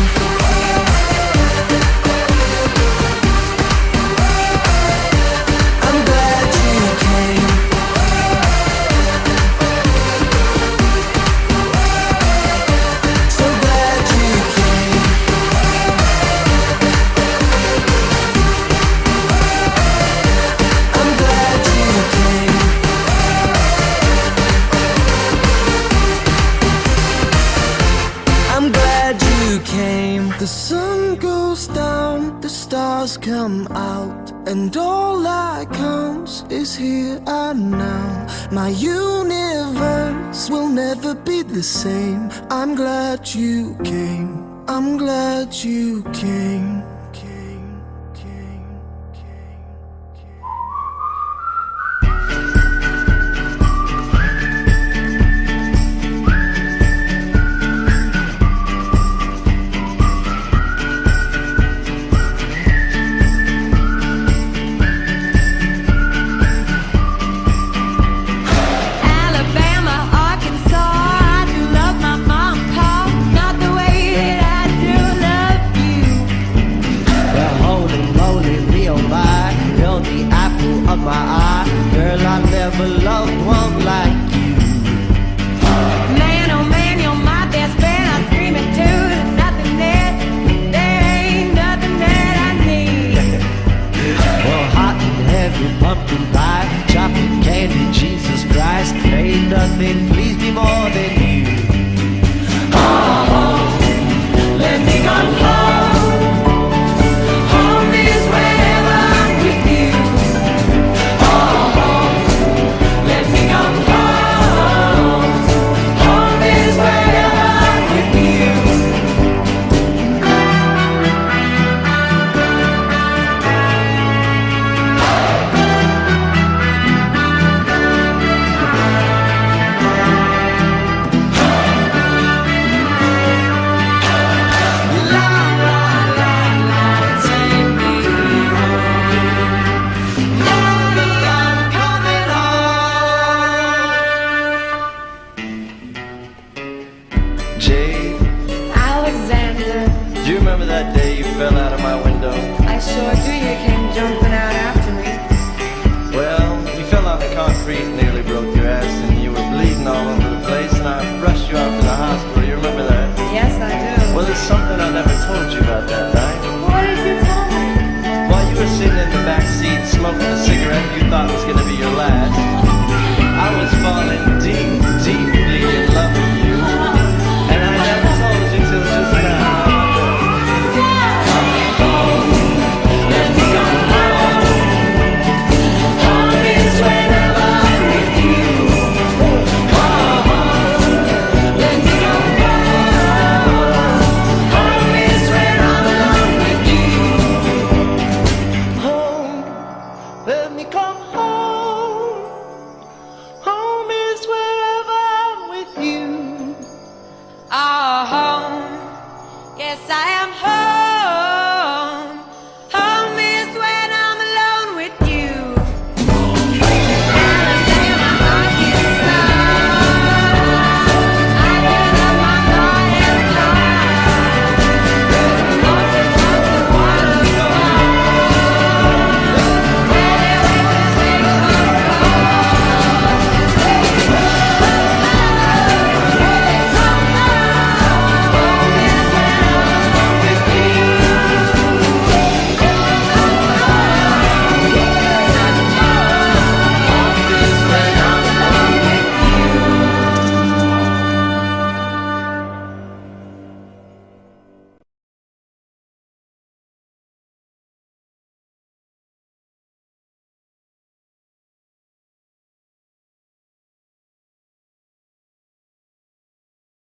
Speaker 21: must come out, and all that counts is here and now. My universe will never be the same. I'm glad you came. I'm glad you came. Smoking a